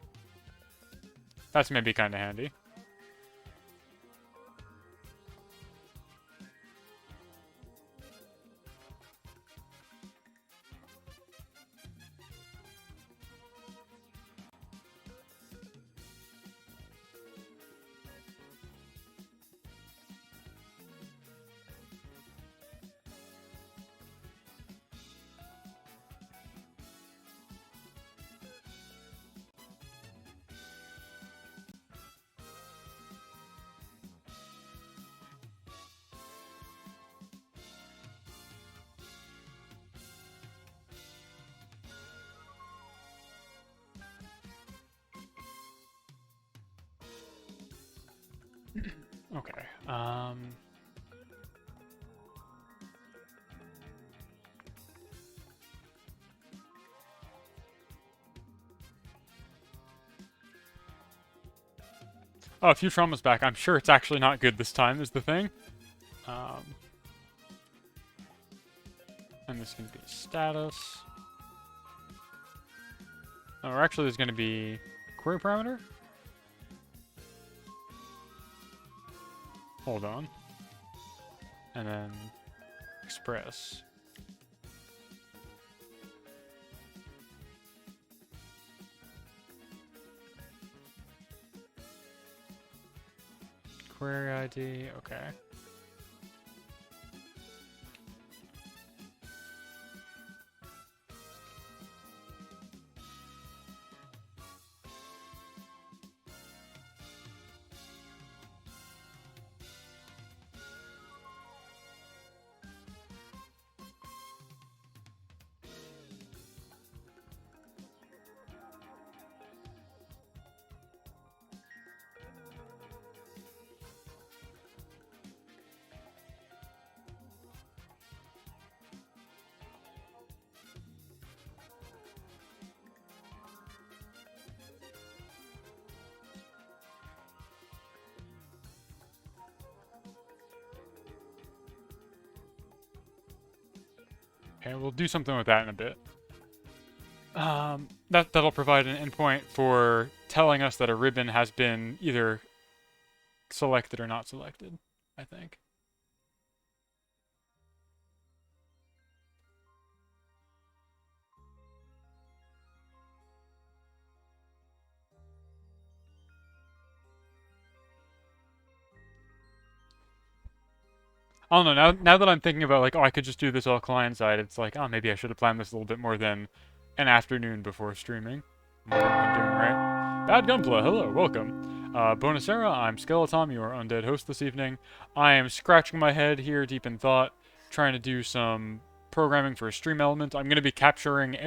That's maybe kind of handy. Okay. Oh, Futurama's back. I'm sure it's actually not good this time, is the thing. And this is going to be status. Oh, or actually there's going to be query parameter. Hold on. And then express. Query ID, okay. Okay, we'll do something with that in a bit. That'll provide an endpoint for telling us that a ribbon has been either selected or not selected, I think. I don't know, now that I'm thinking about, like, oh, I could just do this all client-side, it's like, oh, maybe I should have planned this a little bit more than an afternoon before streaming. What I'm doing right. Bad Gunpla, hello, welcome. Bonacera, I'm Skeletom, your undead host this evening. I am scratching my head here deep in thought, trying to do some programming for a stream element. I'm going to be capturing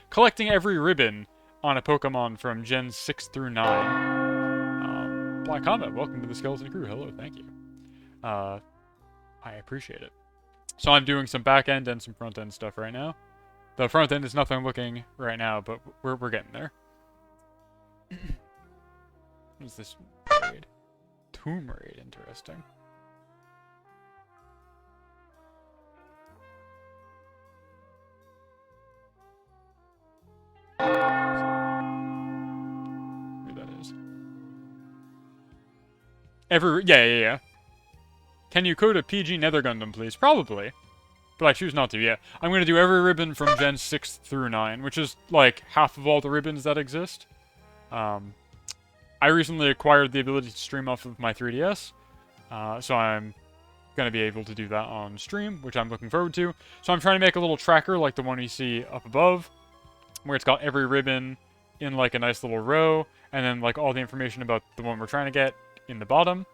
collecting every ribbon on a Pokemon from Gen 6 through 9. Black Combat, welcome to the Skeleton Crew, hello, thank you. I appreciate it. So I'm doing some back-end and some front-end stuff right now. The front-end is nothing looking right now, but we're getting there. What is this raid? Tomb Raid, interesting. Who that is. Yeah. Can you code a PG Nether Gundam, please? Probably. But I choose not to, yeah. I'm going to do every ribbon from Gen 6 through 9, which is, like, half of all the ribbons that exist. I recently acquired the ability to stream off of my 3DS, so I'm going to be able to do that on stream, which I'm looking forward to. So I'm trying to make a little tracker like the one you see up above, where it's got every ribbon in, like, a nice little row, and then, like, all the information about the one we're trying to get in the bottom.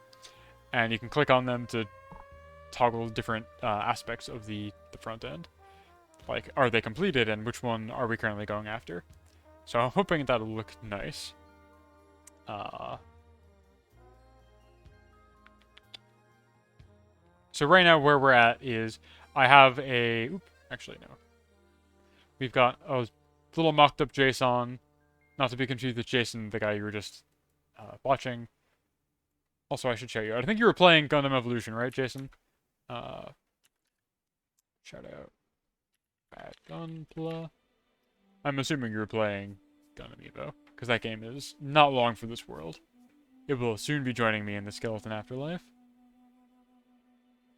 And you can click on them to toggle different aspects of the front end. Like, are they completed and which one are we currently going after? So I'm hoping that'll look nice. So right now where we're at is I have a... actually, no. We've got a little mocked up JSON. Not to be confused with Jason, the guy you were just watching. Also, I should show you. I think you were playing Gundam Evolution, right, Jason? Shout out. Bad Gunpla. I'm assuming you were playing Gundam Evo, because that game is not long for this world. It will soon be joining me in the Skeleton Afterlife.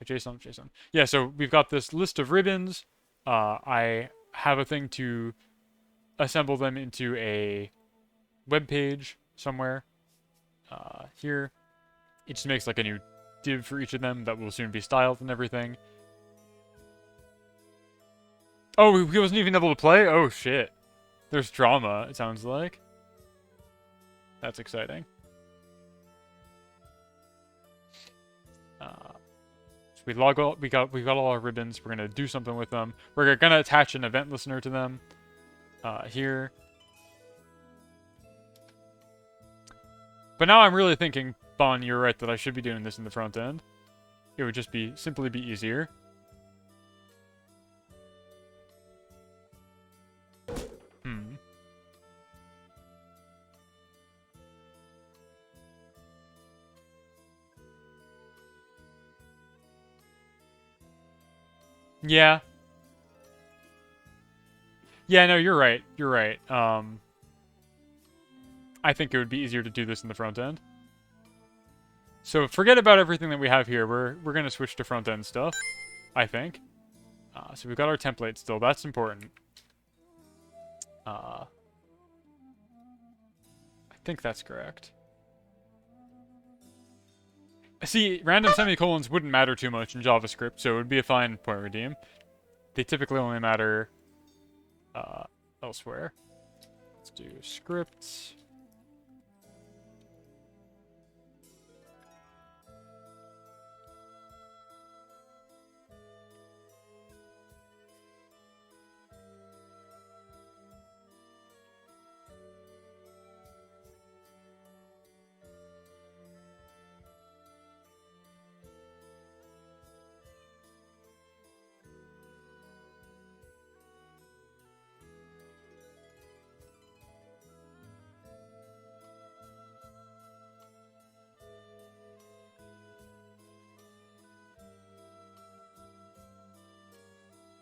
Jason. Yeah, so we've got this list of ribbons. I have a thing to assemble them into a web page somewhere. Here. It just makes like a new div for each of them that will soon be styled and everything. Oh, he wasn't even able to play? Oh, shit. There's drama, it sounds like. That's exciting. So we got all our ribbons. We're gonna do something with them. We're gonna attach an event listener to them. Here. But now I'm really thinking, Bon, you're right that I should be doing this in the front end. It would just simply be easier. Yeah. Yeah, no, you're right. You're right. I think it would be easier to do this in the front end. So forget about everything that we have here. We're gonna switch to front end stuff, I think. So we've got our template still. That's important. I think that's correct. See, random semicolons wouldn't matter too much in JavaScript, so it would be a fine point redeem. They typically only matter elsewhere. Let's do scripts.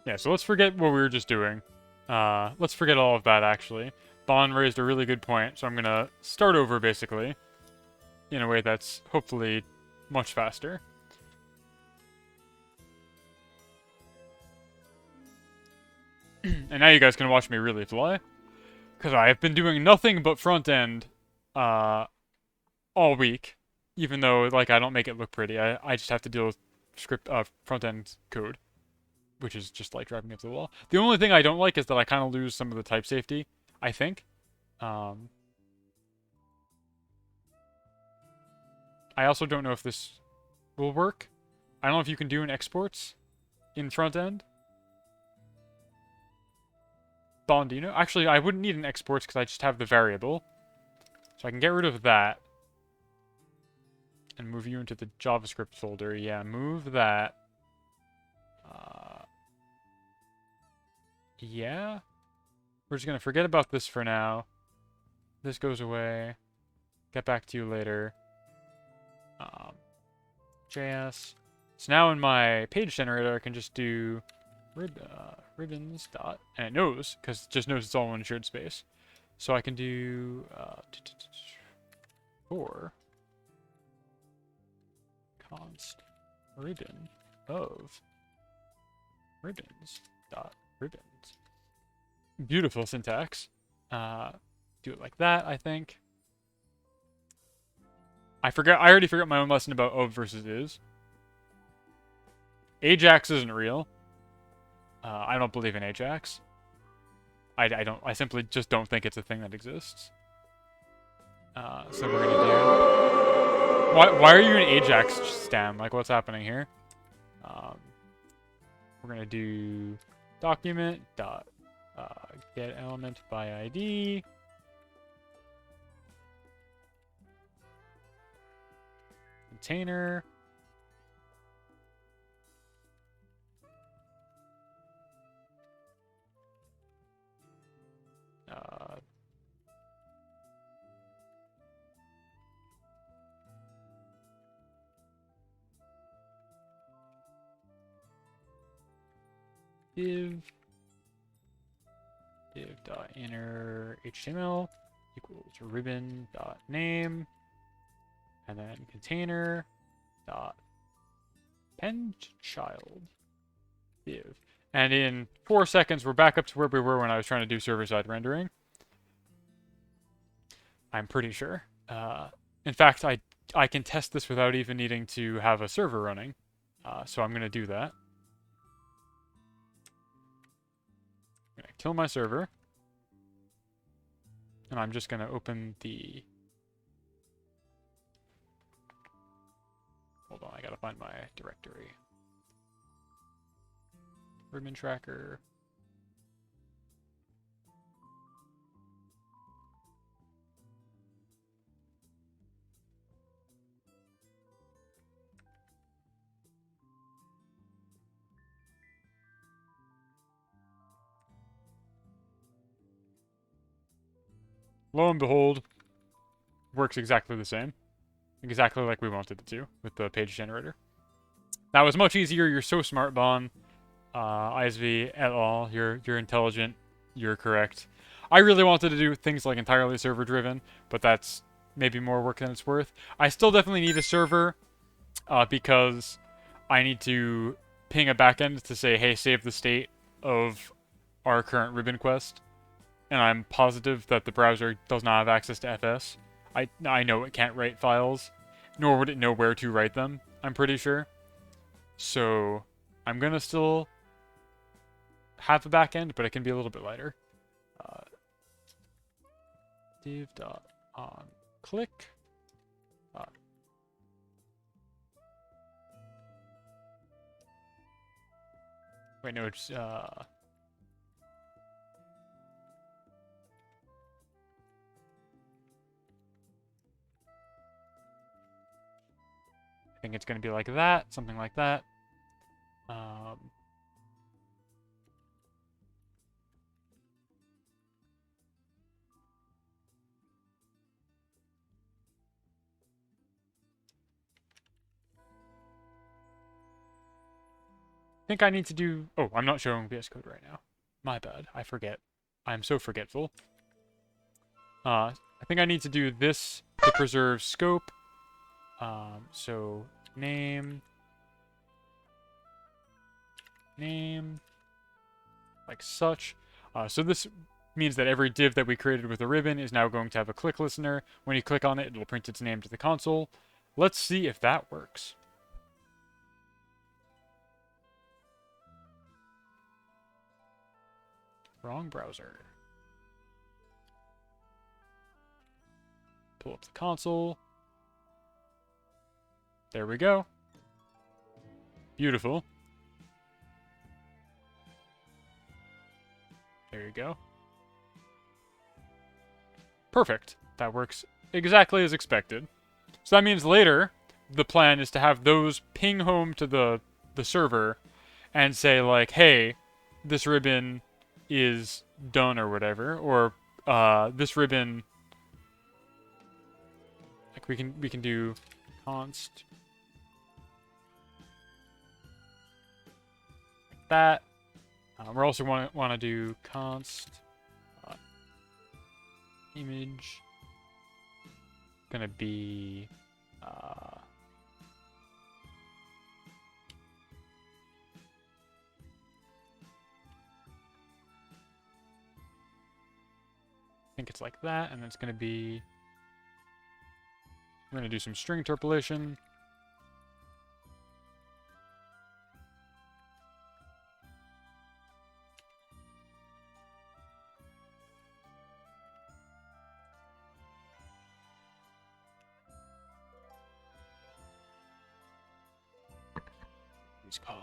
Yeah, so let's forget what we were just doing. Let's forget all of that, actually. Bon raised a really good point, so I'm going to start over, basically, in a way that's hopefully much faster. And now you guys can watch me really fly. Because I have been doing nothing but front end all week. Even though, like, I don't make it look pretty. I just have to deal with front end code. Which is just like driving me up the wall. The only thing I don't like is that I kind of lose some of the type safety, I think. I also don't know if this will work. I don't know if you can do an exports in front end. Bondino. Actually, I wouldn't need an exports because I just have the variable. So I can get rid of that. And move you into the JavaScript folder. Yeah, move that. Yeah. We're just going to forget about this for now. This goes away. Get back to you later. JS. So now in my page generator, I can just do ribbons dot, and it knows, because it just knows it's all in shared space. So I can do for const ribbon of ribbons dot ribbons. Beautiful syntax. Do it like that, I think. I already forgot my own lesson about of versus is. Ajax isn't real. I don't believe in Ajax. I simply just don't think it's a thing that exists. So we're gonna do... Why are you an Ajax stem? Like, what's happening here? We're gonna do document dot get element by ID. Container. Div.inner HTML equals ribbon.name, and then container dot append child div. And in 4 seconds, we're back up to where we were when I was trying to do server-side rendering. I'm pretty sure. In fact, I can test this without even needing to have a server running. So I'm going to do that. I'm going to kill my server. And I'm just going to open the... Hold on, I got to find my directory. Ribbon tracker. Lo and behold, works exactly the same. Exactly like we wanted it to with the page generator. That was much easier. You're so smart, Bon. ISV et al. You're intelligent. you're correct. I really wanted to do things like entirely server driven, but that's maybe more work than it's worth. I still definitely need a server because I need to ping a backend to say, hey, save the state of our current ribbon quest. And I'm positive that the browser does not have access to FS. I know it can't write files, nor would it know where to write them, I'm pretty sure. So I'm going to still have a backend, but it can be a little bit lighter. Div.on click. Wait, no, it's I think it's going to be like that, something like that. I think I need to do... Oh, I'm not showing VS Code right now. My bad. I forget. I'm so forgetful. I think I need to do this to preserve scope. So name, like such. So this means that every div that we created with a ribbon is now going to have a click listener. When you click on it, it'll print its name to the console. Let's see if that works. Wrong browser. Pull up the console. There we go. Beautiful. There you go. Perfect. That works exactly as expected. So that means later, the plan is to have those ping home to the server and say like, hey, this ribbon is done or whatever, or this ribbon, like we can do const like that. We're also want to do const image gonna be I think it's like that, and it's gonna be, we're gonna do some string interpolation. It's called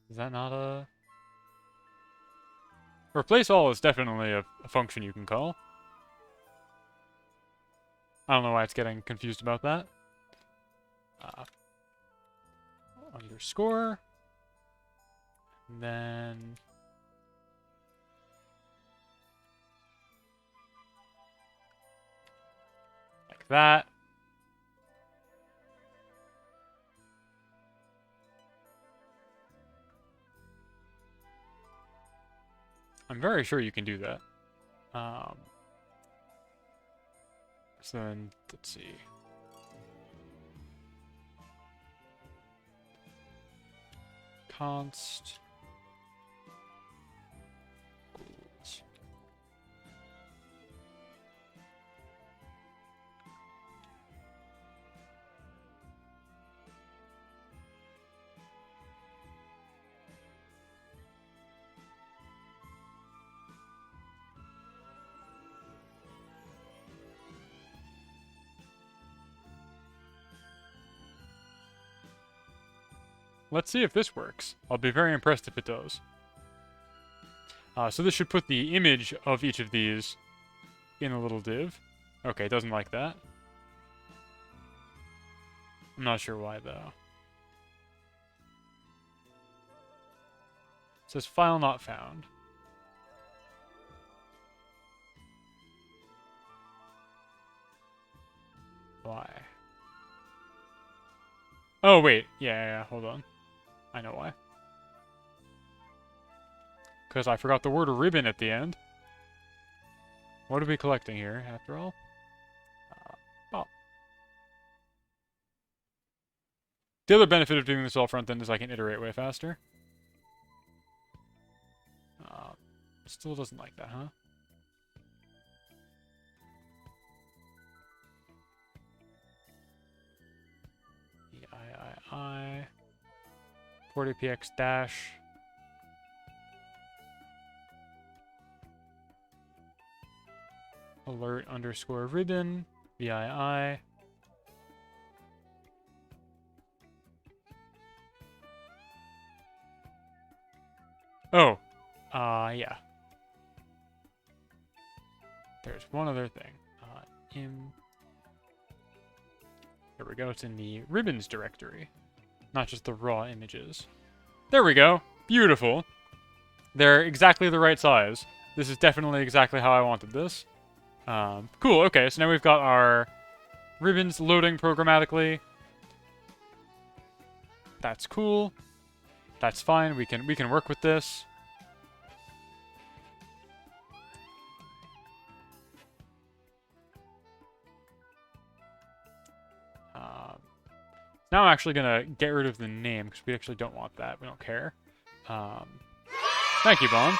is that not a... Replace all is definitely a function you can call. I don't know why it's getting confused about that. Underscore. And then... like that. I'm very sure you can do that. So then, let's see. Const. Let's see if this works. I'll be very impressed if it does. So this should put the image of each of these in a little div. Okay, it doesn't like that. I'm not sure why, though. says file not found. Why? Oh, wait. Yeah, hold on. I know why. Because I forgot the word ribbon at the end. What are we collecting here, after all? Oh. The other benefit of doing this all front end is I can iterate way faster. Still doesn't like that, huh? I port APX dash alert underscore ribbon VII. Oh, yeah. There's one other thing. There we go. It's in the ribbons directory, not just the raw images. There we go. Beautiful. They're exactly the right size. This is definitely exactly how I wanted this. Cool. Okay, so now we've got our ribbons loading programmatically. That's cool. That's fine. We can work with this. Now I'm actually gonna get rid of the name because we actually don't want that. We don't care. Thank you, Bond.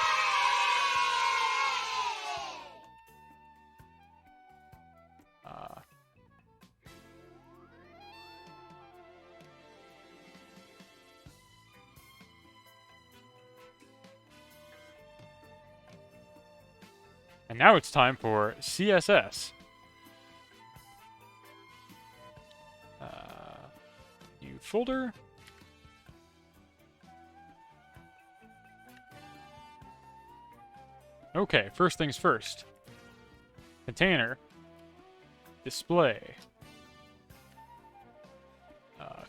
And now it's time for CSS. New folder. Okay, first things first. Container. Display.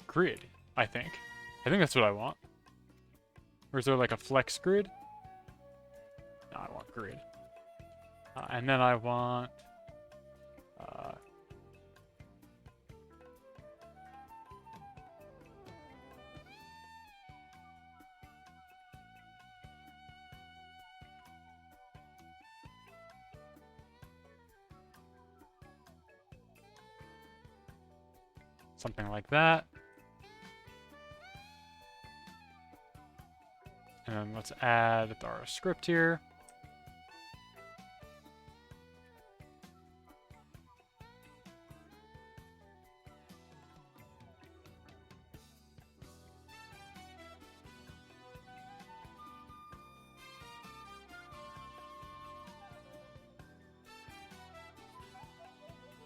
Grid, I think. I think that's what I want. Or is there like a flex grid? No, I want grid. And then I want... something like that. And then let's add our script here.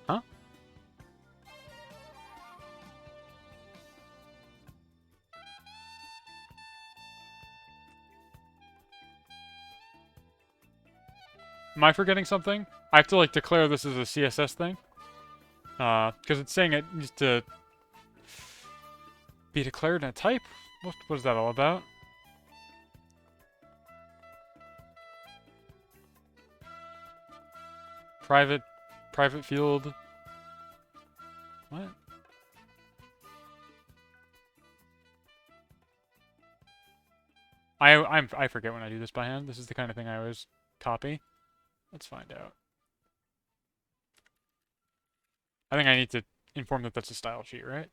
Huh? Am I forgetting something? I have to like declare this as a CSS thing. Because it's saying it needs to be declared in a type? What is that all about? Private field. What? I forget when I do this by hand. This is the kind of thing I always copy. Let's find out. I think I need to inform that that's a style sheet, right?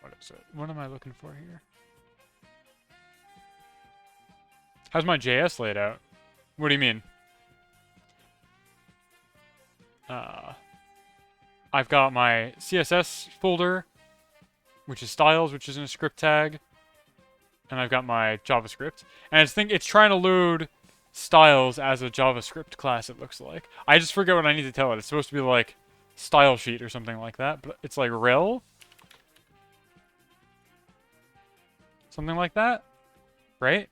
What is it? What am I looking for here? How's my JS laid out? What do you mean? I've got my CSS folder, which is styles, which is in a script tag. and I've got my JavaScript, and it's trying to load styles as a JavaScript class, it looks like. I just forget what I need to tell it. It's supposed to be like style sheet or something like that, but it's like rel? Something like that? Right?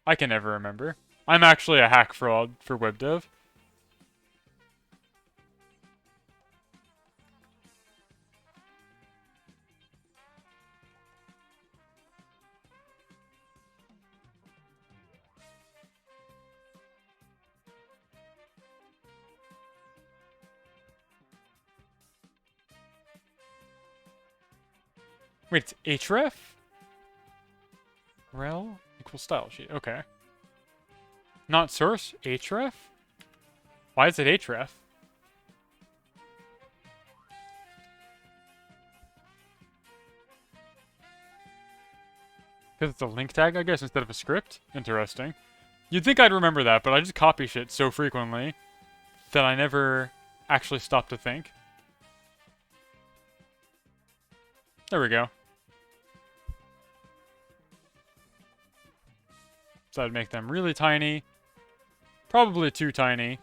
I can never remember. I'm actually a hack fraud for web dev. Wait, it's href? Rel equals style sheet. Okay. Not source? href? Why is it href? Because it's a link tag, I guess, instead of a script? Interesting. You'd think I'd remember that, but I just copy shit so frequently that I never actually stop to think. There we go. So I'd make them really tiny. Probably too tiny.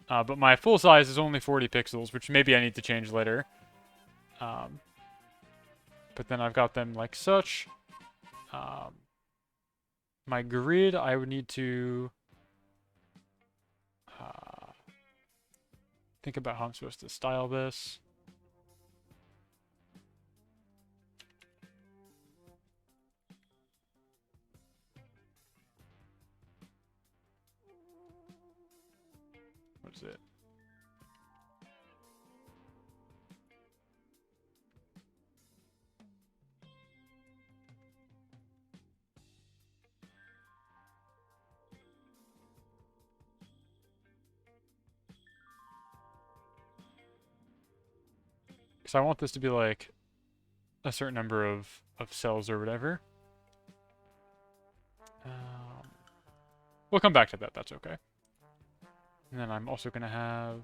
But my full size is only 40 pixels, which maybe I need to change later. But then I've got them like such. My grid, I would need to think about how I'm supposed to style this. What is it? Because I want this to be like a certain number of cells or whatever. We'll come back to that, that's okay. And then I'm also going to have...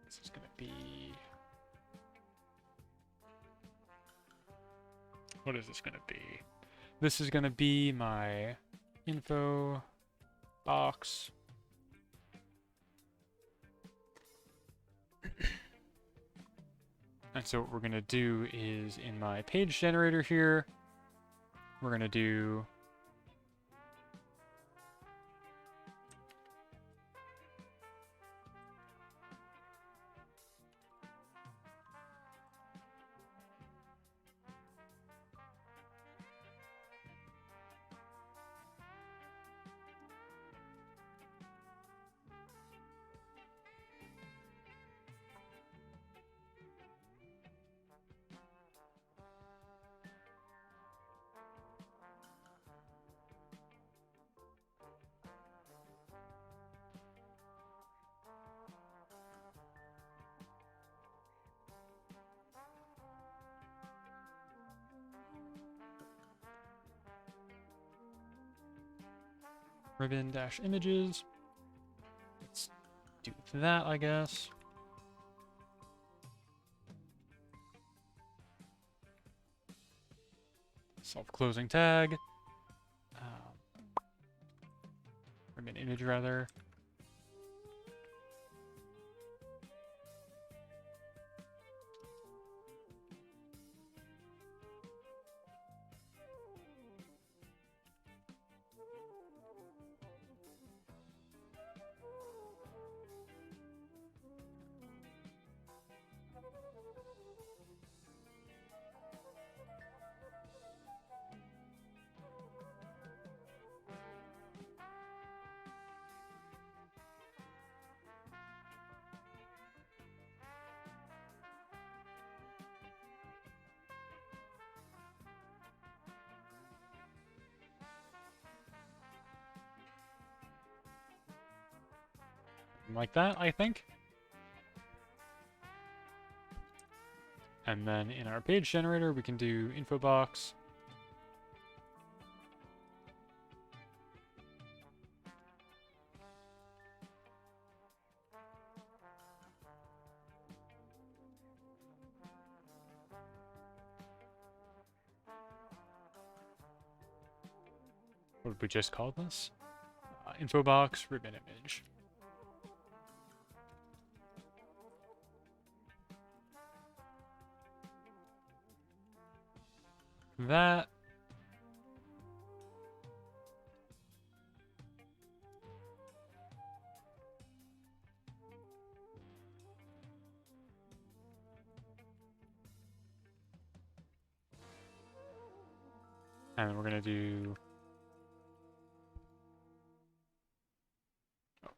This is going to be... What is this going to be? This is going to be my info box. And so what we're going to do is in my page generator here, we're going to do ribbon-images. Let's do that, I guess. Self-closing tag. Ribbon image, rather. Like that, I think. And then in our page generator, we can do info box. What did we just call this? Info box, ribbon image. That. And then we're going to do... Oh.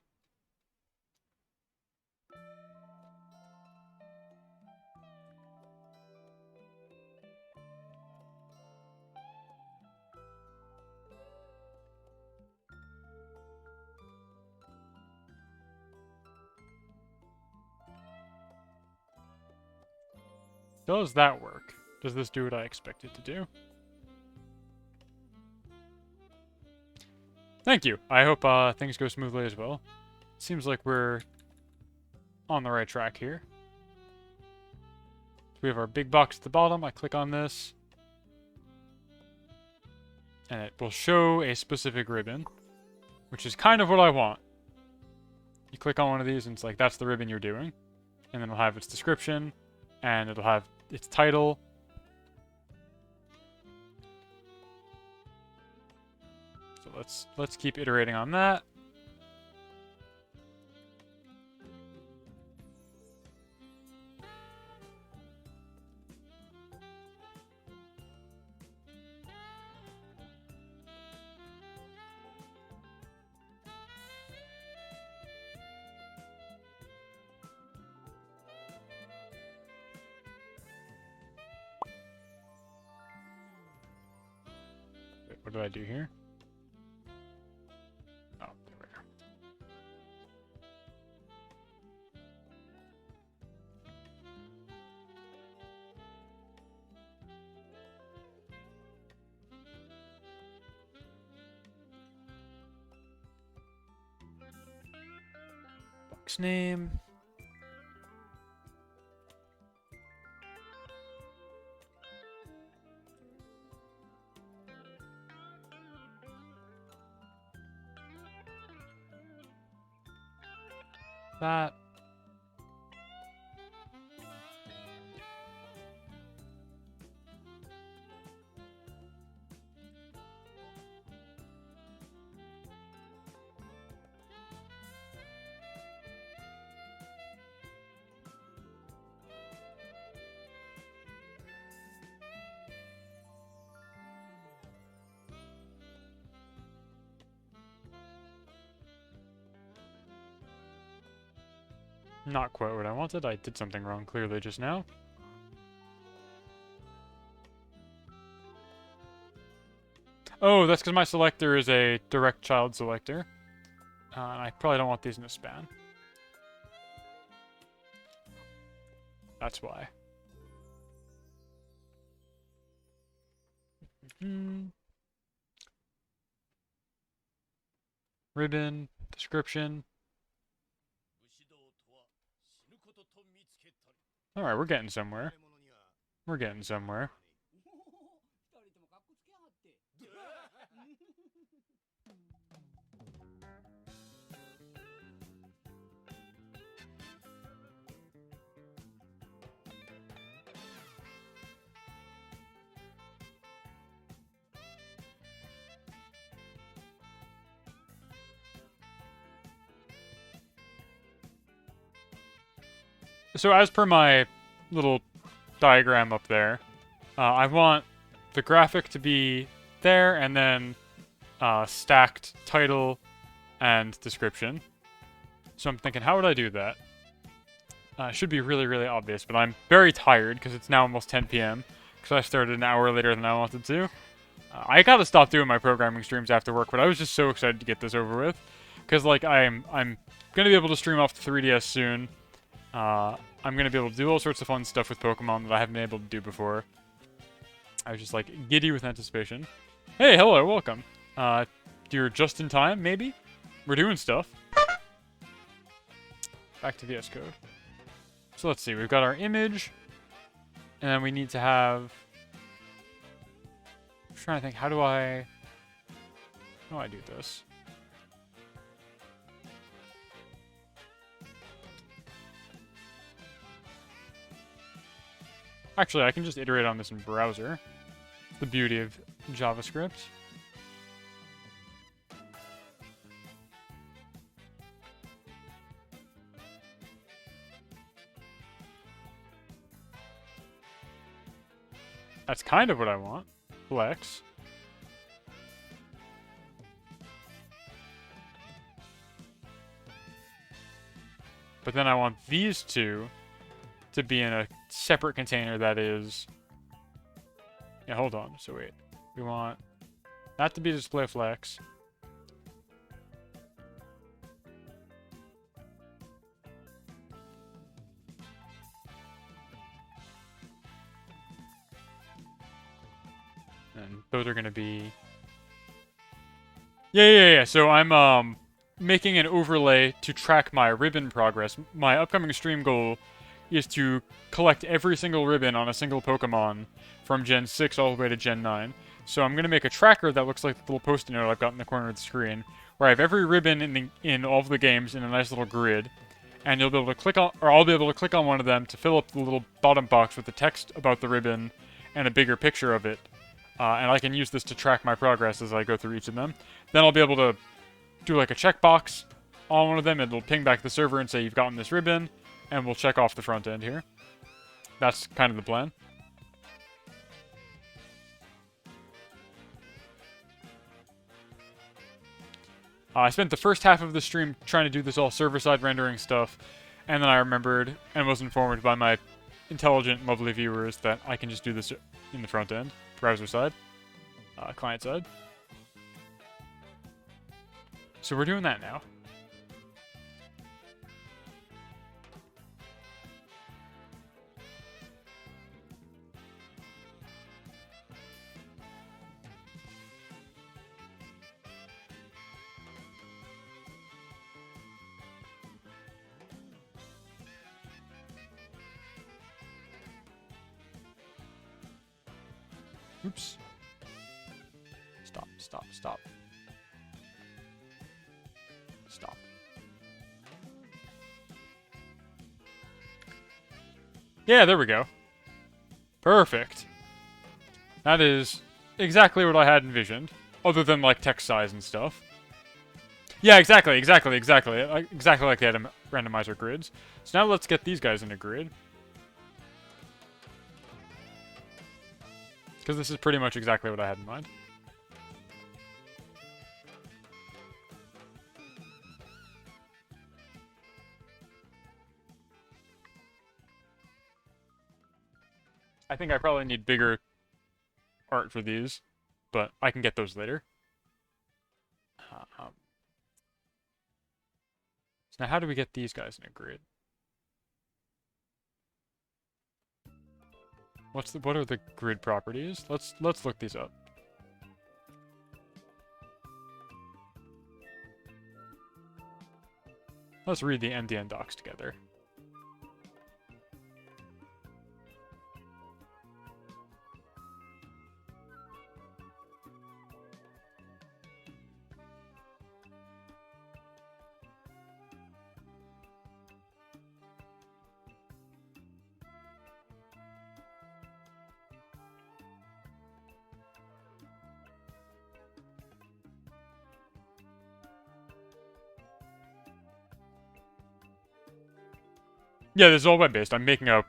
Does that work? Does this do what I expect it to do? Thank you. I hope things go smoothly as well. Seems like we're on the right track here. So we have our big box at the bottom. I click on this. And it will show a specific ribbon, which is kind of what I want. You click on one of these and it's like, that's the ribbon you're doing. And then it'll have its description, and it'll have its title. So let's keep iterating on that. Wait, what did I do here? Oh, there we are. Box name. That. Not quite what I wanted. I did something wrong clearly just now. Oh, that's because my selector is a direct child selector. I probably don't want these in a span. That's why. Ribbon, description. Alright, we're getting somewhere. We're getting somewhere. So as per my little diagram up there, I want the graphic to be there and then stacked title and description. So I'm thinking, how would I do that? It should be really, really obvious, but I'm very tired because it's now almost 10 p.m. because I started an hour later than I wanted to. I gotta stop doing my programming streams after work, but I was just so excited to get this over with because like I'm gonna be able to stream off the 3DS soon. I'm going to be able to do all sorts of fun stuff with Pokemon that I haven't been able to do before. I was just, like, giddy with anticipation. Hey, hello, welcome. You're just in time, maybe? We're doing stuff. Back to VS Code. So let's see, we've got our image. And then we need to have... I'm trying to think, how do I... How do I do this? Actually, I can just iterate on this in browser. The beauty of JavaScript. That's kind of what I want. Flex. But then I want these two to be in a separate container that is... Yeah, hold on. So wait. We want that to be display flex. And those are going to be... Yeah. So I'm making an overlay to track my ribbon progress. My upcoming stream goal is to collect every single ribbon on a single Pokemon from Gen 6 all the way to Gen 9. So I'm going to make a tracker that looks like the little post-it note I've got in the corner of the screen, where I have every ribbon in all of the games in a nice little grid, and you'll be able to click on, or I'll be able to click on one of them to fill up the little bottom box with the text about the ribbon and a bigger picture of it. And I can use this to track my progress as I go through each of them. Then I'll be able to do like a checkbox on one of them, and it'll ping back to the server and say you've gotten this ribbon, and we'll check off the front end here. That's kind of the plan. I spent the first half of the stream trying to do this all server-side rendering stuff, and then I remembered and was informed by my intelligent, lovely viewers that I can just do this in the front end, browser side, client side. So we're doing that now. Oops. Stop. Stop. Yeah, there we go. Perfect. That is exactly what I had envisioned, other than like text size and stuff. Yeah, exactly. Exactly like the randomizer grids. So now let's get these guys in a grid. Because this is pretty much exactly what I had in mind. I think I probably need bigger art for these, but I can get those later. So now how do we get these guys in a grid? What are the grid properties? Let's look these up. Let's read the end-to-end docs together. Yeah, this is all web-based. I'm making a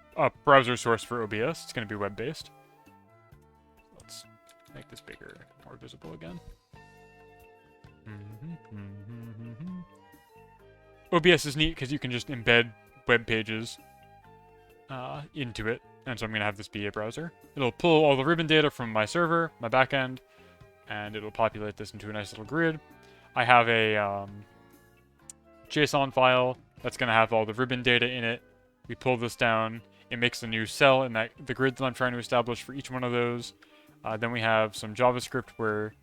browser source for OBS. It's going to be web-based. Let's make this bigger, more visible again. OBS is neat because you can just embed web pages into it. And so I'm going to have this be a browser. It'll pull all the ribbon data from my server, my backend, and it'll populate this into a nice little grid. I have a JSON file that's going to have all the ribbon data in it. We pull this down, it makes a new cell in the grid that I'm trying to establish for each one of those. Then we have some JavaScript where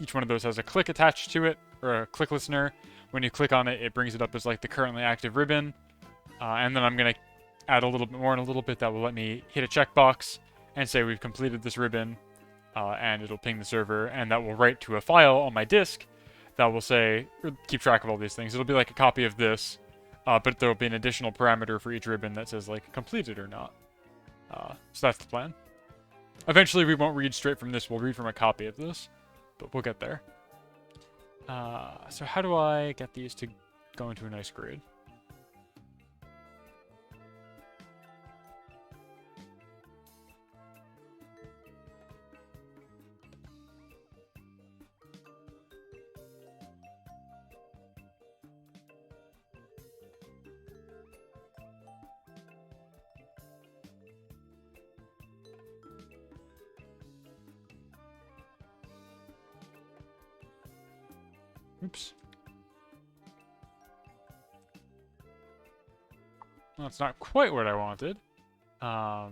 each one of those has a click attached to it, or a click listener. When you click on it, it brings it up as like the currently active ribbon. And then I'm going to add a little bit more in a little bit that will let me hit a checkbox and say we've completed this ribbon, and it'll ping the server, and that will write to a file on my disk that will say, or keep track of all these things. It'll be like a copy of this, but there will be an additional parameter for each ribbon that says like completed or not. So that's the plan. Eventually, we won't read straight from this. We'll read from a copy of this, but we'll get there. So how do I get these to go into a nice grid? Oops. Well, that's not quite what I wanted. I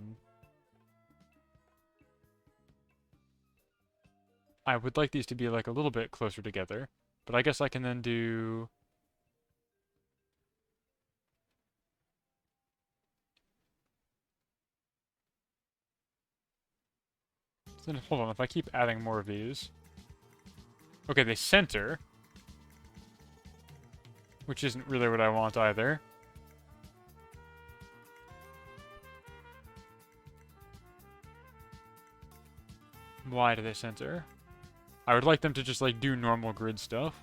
would like these to be like a little bit closer together, but I guess I can then do... So then, hold on, if I keep adding more of these... Okay, they center, which isn't really what I want either. Why do they center? I would like them to just, like, do normal grid stuff.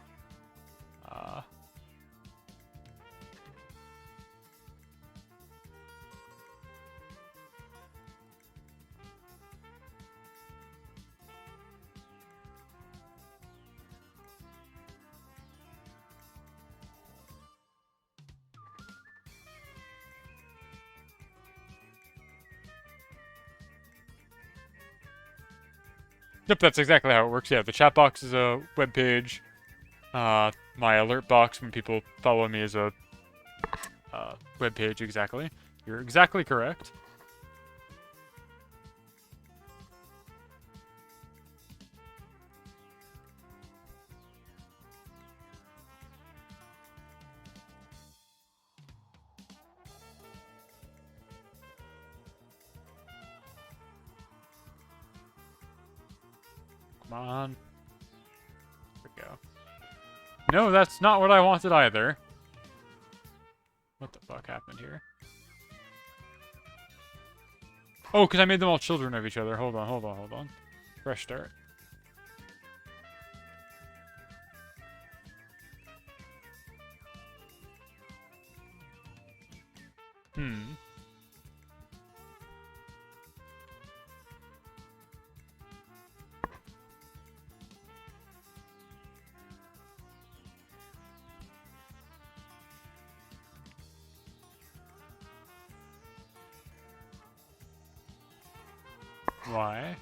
Yep, that's exactly how it works. Yeah, the chat box is a web page. My alert box when people follow me is a web page, exactly. You're exactly correct. Come on. There we go. No, that's not what I wanted either. What the fuck happened here? Oh, because I made them all children of each other. Hold on, hold on, hold on. Fresh start. Why?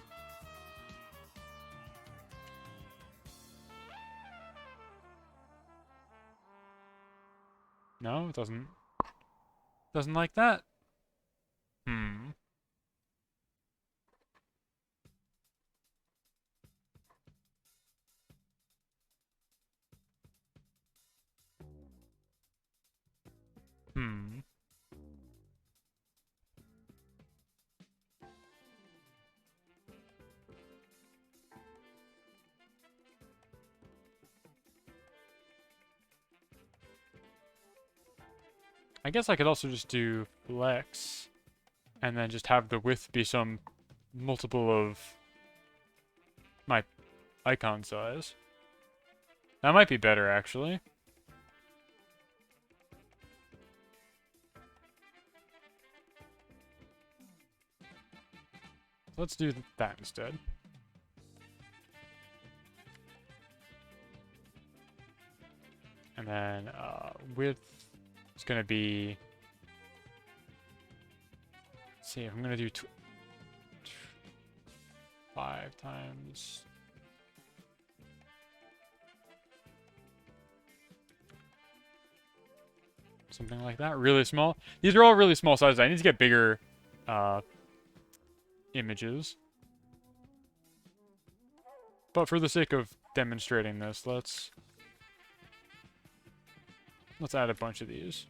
No, it doesn't. Doesn't like that. Hmm. Hmm. I guess I could also just do flex and then just have the width be some multiple of my icon size. That might be better, actually. Let's do that instead. And then width is going to be... Let's see, I'm going to do 5 times... Something like that. Really small. These are all really small sizes. I need to get bigger images. But for the sake of demonstrating this, let's add a bunch of these.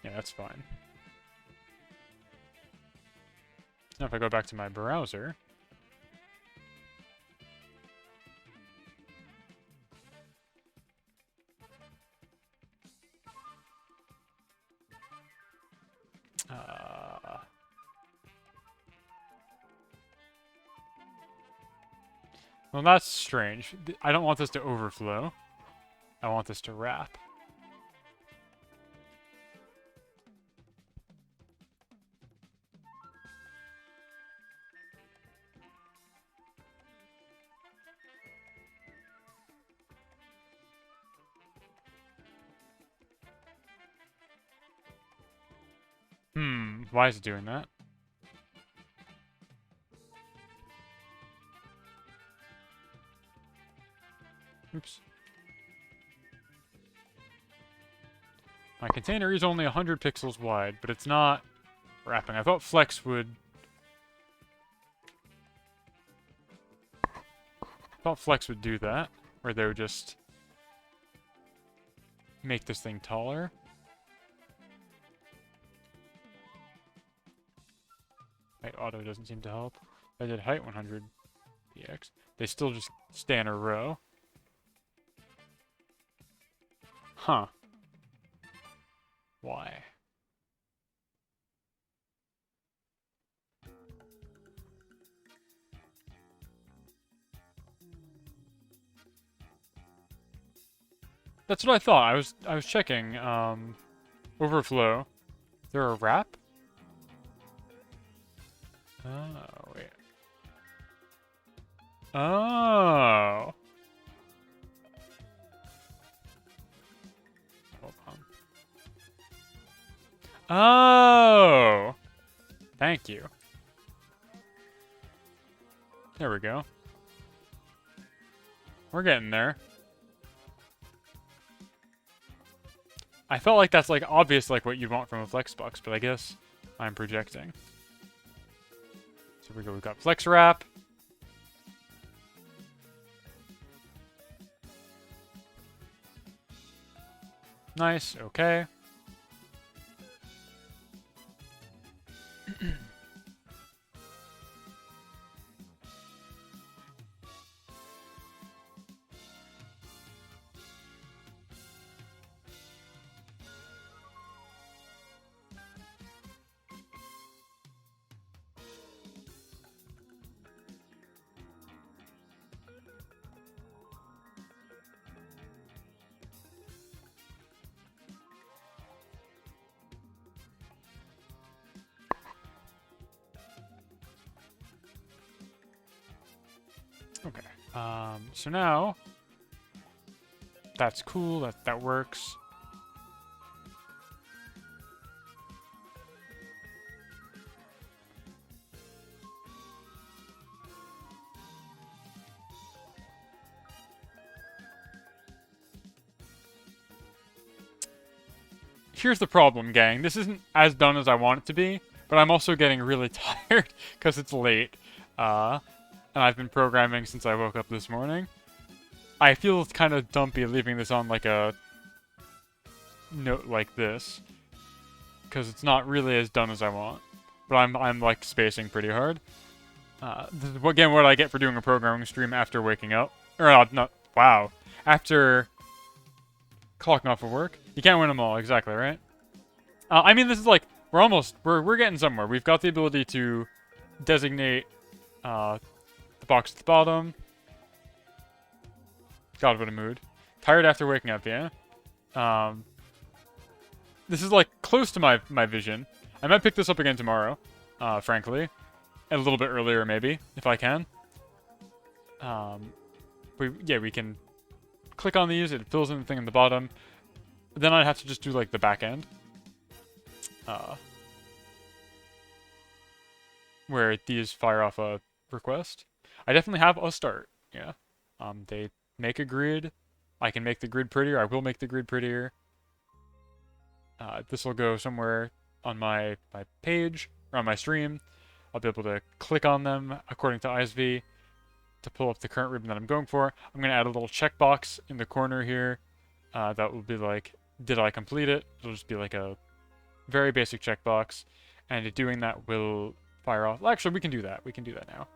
Yeah, that's fine. Now if I go back to my browser... Well, that's strange. I don't want this to overflow. I want this to wrap. Why is it doing that? Oops. My container is only 100 pixels wide, but it's not wrapping. I thought Flex would... do that, where they would just make this thing taller. Height auto doesn't seem to help. I did height 100 px. They still just stay in a row. Huh. Why? That's what I thought. I was checking overflow. Is there a wrap? Oh, wait. Oh. Hold on. Oh. Thank you. There we go. We're getting there. I felt like that's like obvious, like what you'd want from a Flexbox, but I guess I'm projecting. So we go. We've got Flex Wrap. Nice. Okay. Okay. So now that's cool. That works. Here's the problem, gang. This isn't as done as I want it to be, but I'm also getting really tired because it's late. And I've been programming since I woke up this morning. I feel kind of dumpy leaving this on like a note like this, because it's not really as done as I want. But I'm like spacing pretty hard. This is again what I get for doing a programming stream after waking up, or not. Wow, after clocking off of work. You can't win them all, exactly, right? I mean, this is like we're getting somewhere. We've got the ability to designate the box at the bottom. God, what a mood. Tired after waking up, yeah? This is like close to my vision. I might pick this up again tomorrow, frankly. A little bit earlier, maybe, if I can. We can click on these, it fills in the thing in the bottom. Then I'd have to just do like the back end. Where these fire off a request. I definitely have a start, yeah. They make a grid. I can make the grid prettier. I will make the grid prettier. This will go somewhere on my page, or on my stream. I'll be able to click on them according to ISV to pull up the current ribbon that I'm going for. I'm going to add a little checkbox in the corner here that will be like, did I complete it? It'll just be like a very basic checkbox, and doing that will fire off. Well, actually, we can do that. We can do that now.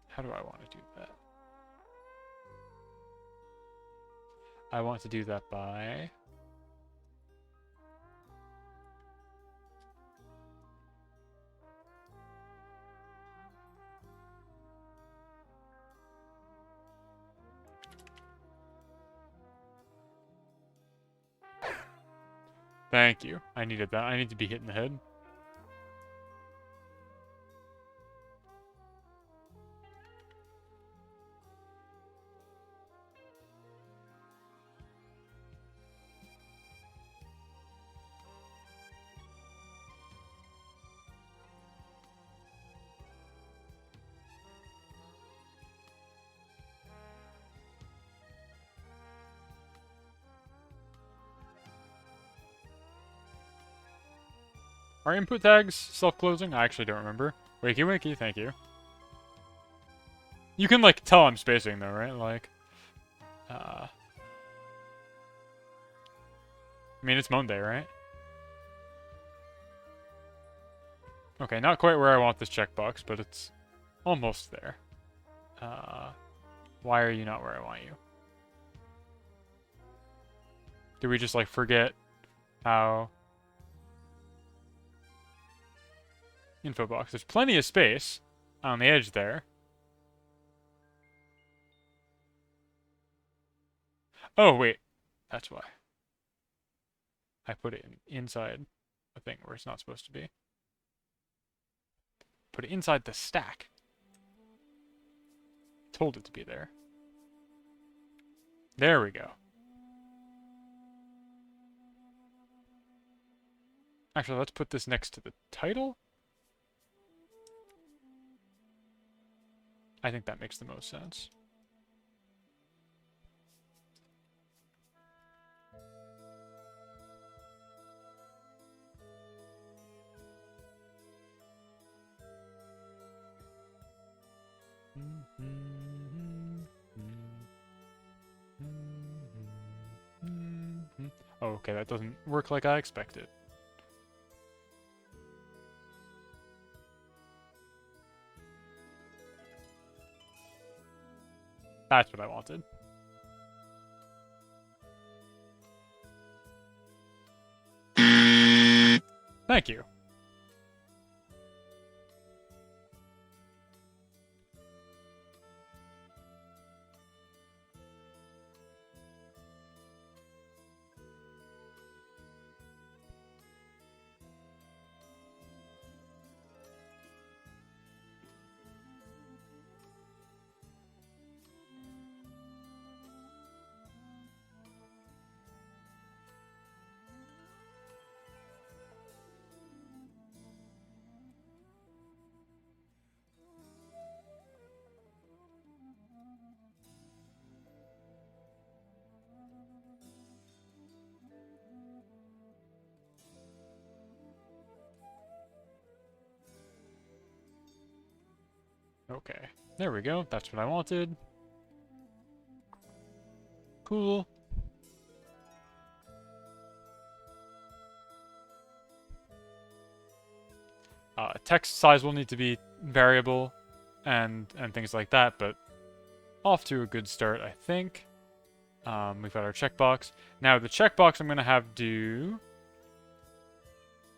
How do I want to do that? I want to do that by... Thank you. I needed that. I need to be hit in the head. Are input tags self-closing? I actually don't remember. Wakey wakey, thank you. You can, like, tell I'm spacing, though, right? Like, I mean, it's Monday, right? Okay, not quite where I want this checkbox, but it's almost there. Why are you not where I want you? Did we just, like, forget how... Info box. There's plenty of space on the edge there. Oh, wait. That's why. I put it inside a thing where it's not supposed to be. Put it inside the stack. Told it to be there. There we go. Actually, let's put this next to the title. I think that makes the most sense. Oh, okay, that doesn't work like I expected. That's what I wanted. Thank you. Okay, there we go. That's what I wanted. Cool. Text size will need to be variable and things like that, but off to a good start, I think. We've got our checkbox. Now, the checkbox I'm going to have do...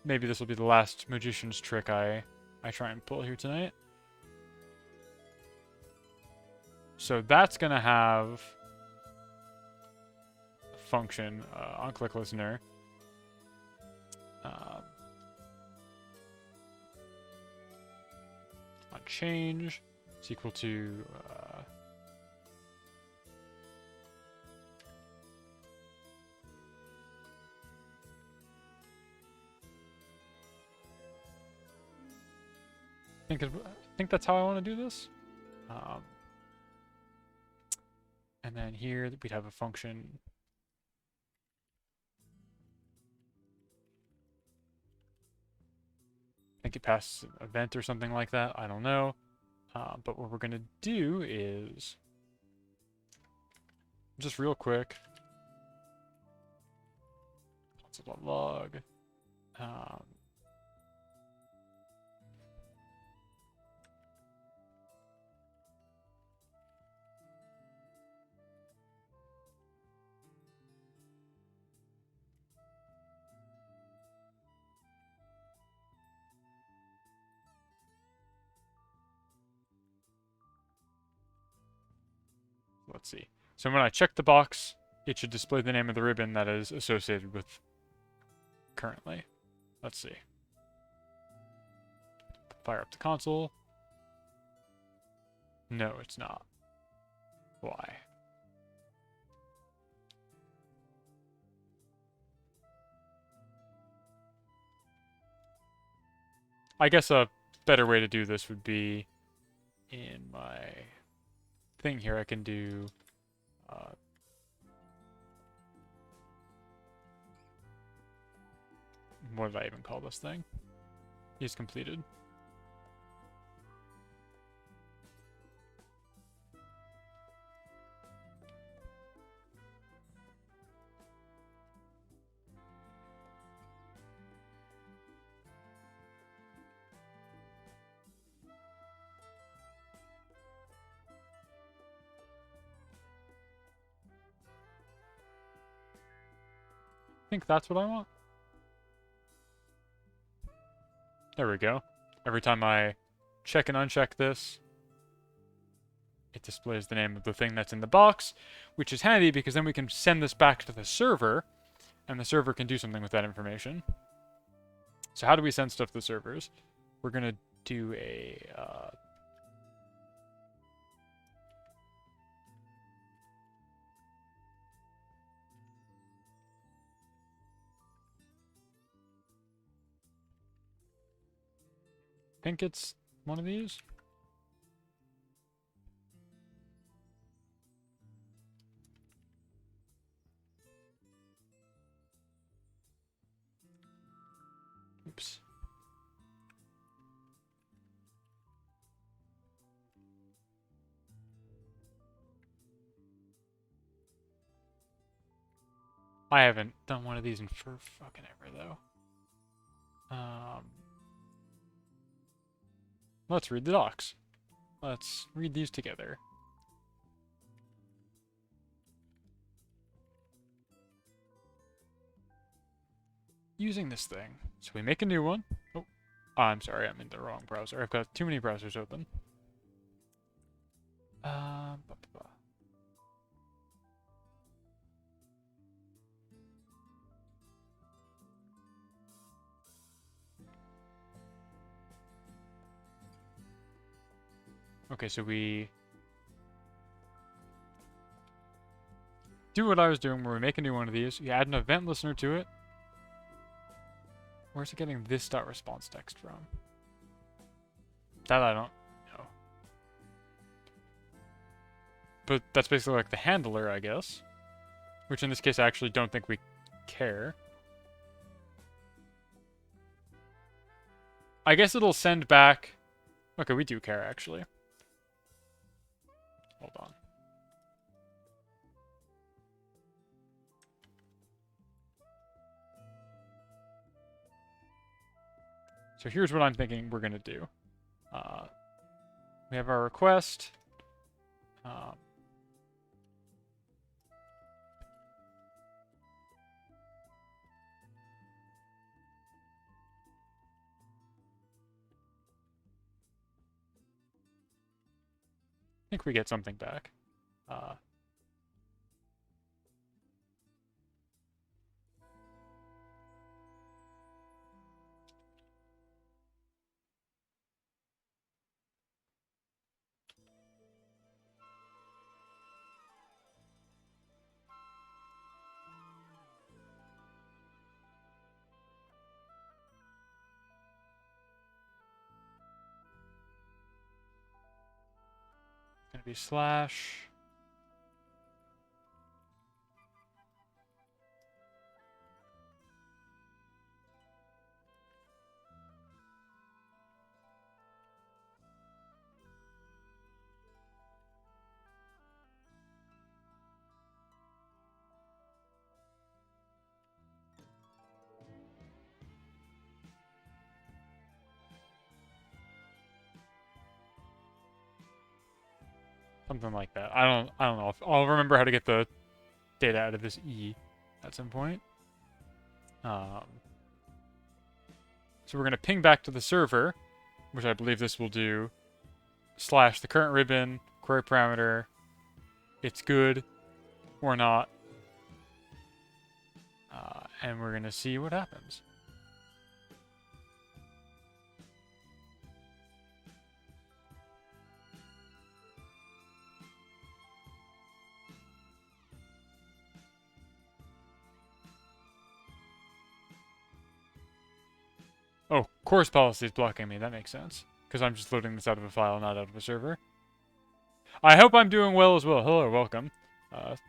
Maybe this will be the last magician's trick I try and pull here tonight. So that's going to have a function on click listener. On change, it's equal to I think that's how I want to do this. And then here we'd have a function. I think it passes an event or something like that. I don't know. But what we're going to do is, just real quick, console.log. Let's see. So when I check the box, it should display the name of the ribbon that is associated with currently. Let's see. Fire up the console. No, it's not. Why? I guess a better way to do this would be in my thing here. I can do what did I even call this thing? He's completed. I think that's what I want. There we go. Every time I check and uncheck this, it displays the name of the thing that's in the box, which is handy because then we can send this back to the server, and the server can do something with that information. So how do we send stuff to the servers? We're going to do a... I think it's one of these. Oops. I haven't done one of these in for fucking ever, though. Let's read the docs. Let's read these together. Using this thing. So we make a new one. Oh, I'm sorry, I'm in the wrong browser. I've got too many browsers open. Okay, so we do what I was doing where we make a new one of these. You add an event listener to it. Where's it getting this .response text from? That I don't know. But that's basically like the handler, I guess. Which in this case I actually don't think we care. I guess it'll send back... Okay, we do care, actually. Hold on. So here's what I'm thinking we're going to do. We have our request. I think we get something back. Gonna be slash. Something like that. I don't know. I'll remember how to get the data out of this E at some point. So we're going to ping back to the server, which I believe this will do, slash the current ribbon, query parameter, it's good or not, and we're going to see what happens. Oh, course policy is blocking me. That makes sense. Because I'm just loading this out of a file, not out of a server. I hope I'm doing well as well. Hello, welcome.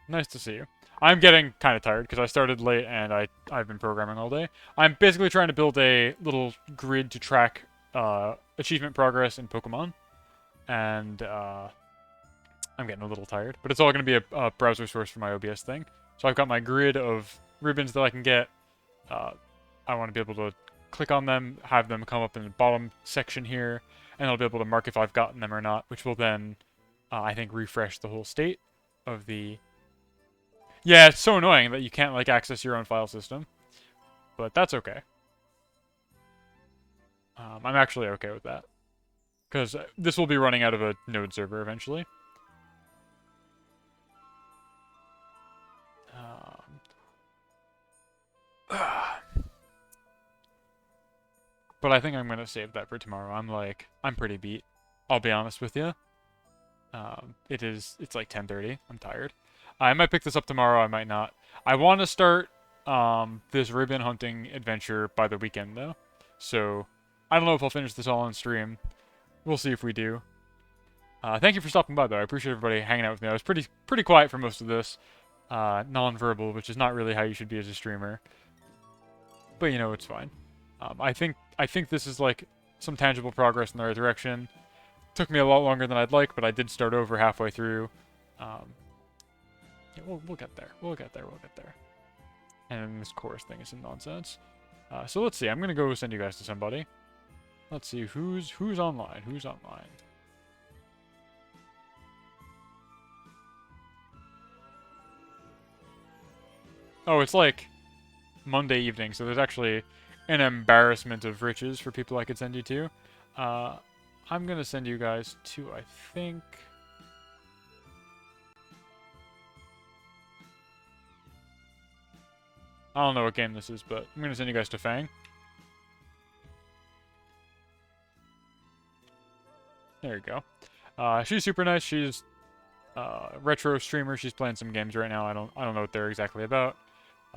Nice to see you. I'm getting kind of tired because I started late and I've been programming all day. I'm basically trying to build a little grid to track achievement progress in Pokemon. And I'm getting a little tired. But it's all going to be a browser source for my OBS thing. So I've got my grid of ribbons that I can get. I want to be able to click on them, have them come up in the bottom section here, and I'll be able to mark if I've gotten them or not, which will then, I think, refresh the whole state of the... Yeah, it's so annoying that you can't, like, access your own file system, but that's okay. I'm actually okay with that, because this will be running out of a node server eventually. But I think I'm going to save that for tomorrow. I'm pretty beat. I'll be honest with you. It's like 10:30. I'm tired. I might pick this up tomorrow. I might not. I want to start this ribbon hunting adventure by the weekend, though. So, I don't know if I'll finish this all on stream. We'll see if we do. Thank you for stopping by, though. I appreciate everybody hanging out with me. I was pretty quiet for most of this. Non-verbal, which is not really how you should be as a streamer. But, you know, it's fine. I think this is like some tangible progress in the right direction. Took me a lot longer than I'd like, but I did start over halfway through. Yeah, we'll get there. We'll get there. We'll get there. And this chorus thing is some nonsense. So let's see. I'm gonna go send you guys to somebody. Let's see who's online. Who's online? Oh, it's like Monday evening, so there's actually an embarrassment of riches for people I could send you to. I'm gonna send you guys to, I think... I don't know what game this is, but I'm gonna send you guys to Fang. There you go. She's super nice. She's retro streamer. She's playing some games right now. I don't know what they're exactly about.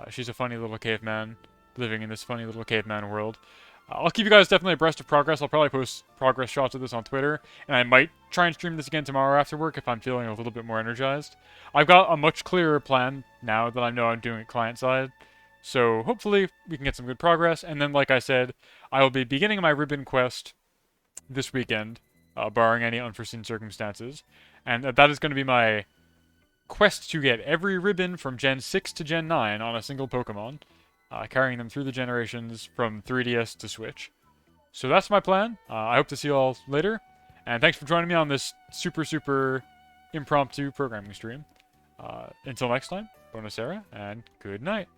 She's a funny little caveman living in this funny little caveman world. I'll keep you guys definitely abreast of progress. I'll probably post progress shots of this on Twitter, and I might try and stream this again tomorrow after work if I'm feeling a little bit more energized. I've got a much clearer plan now that I know I'm doing it client side, so hopefully we can get some good progress. And then, like I said, I will be beginning my ribbon quest this weekend, barring any unforeseen circumstances, and that is going to be my quest to get every ribbon from Gen 6 to Gen 9 on a single Pokemon. Carrying them through the generations from 3DS to Switch. So that's my plan. I hope to see you all later. And thanks for joining me on this super impromptu programming stream. Until next time, Bonacera, and good night.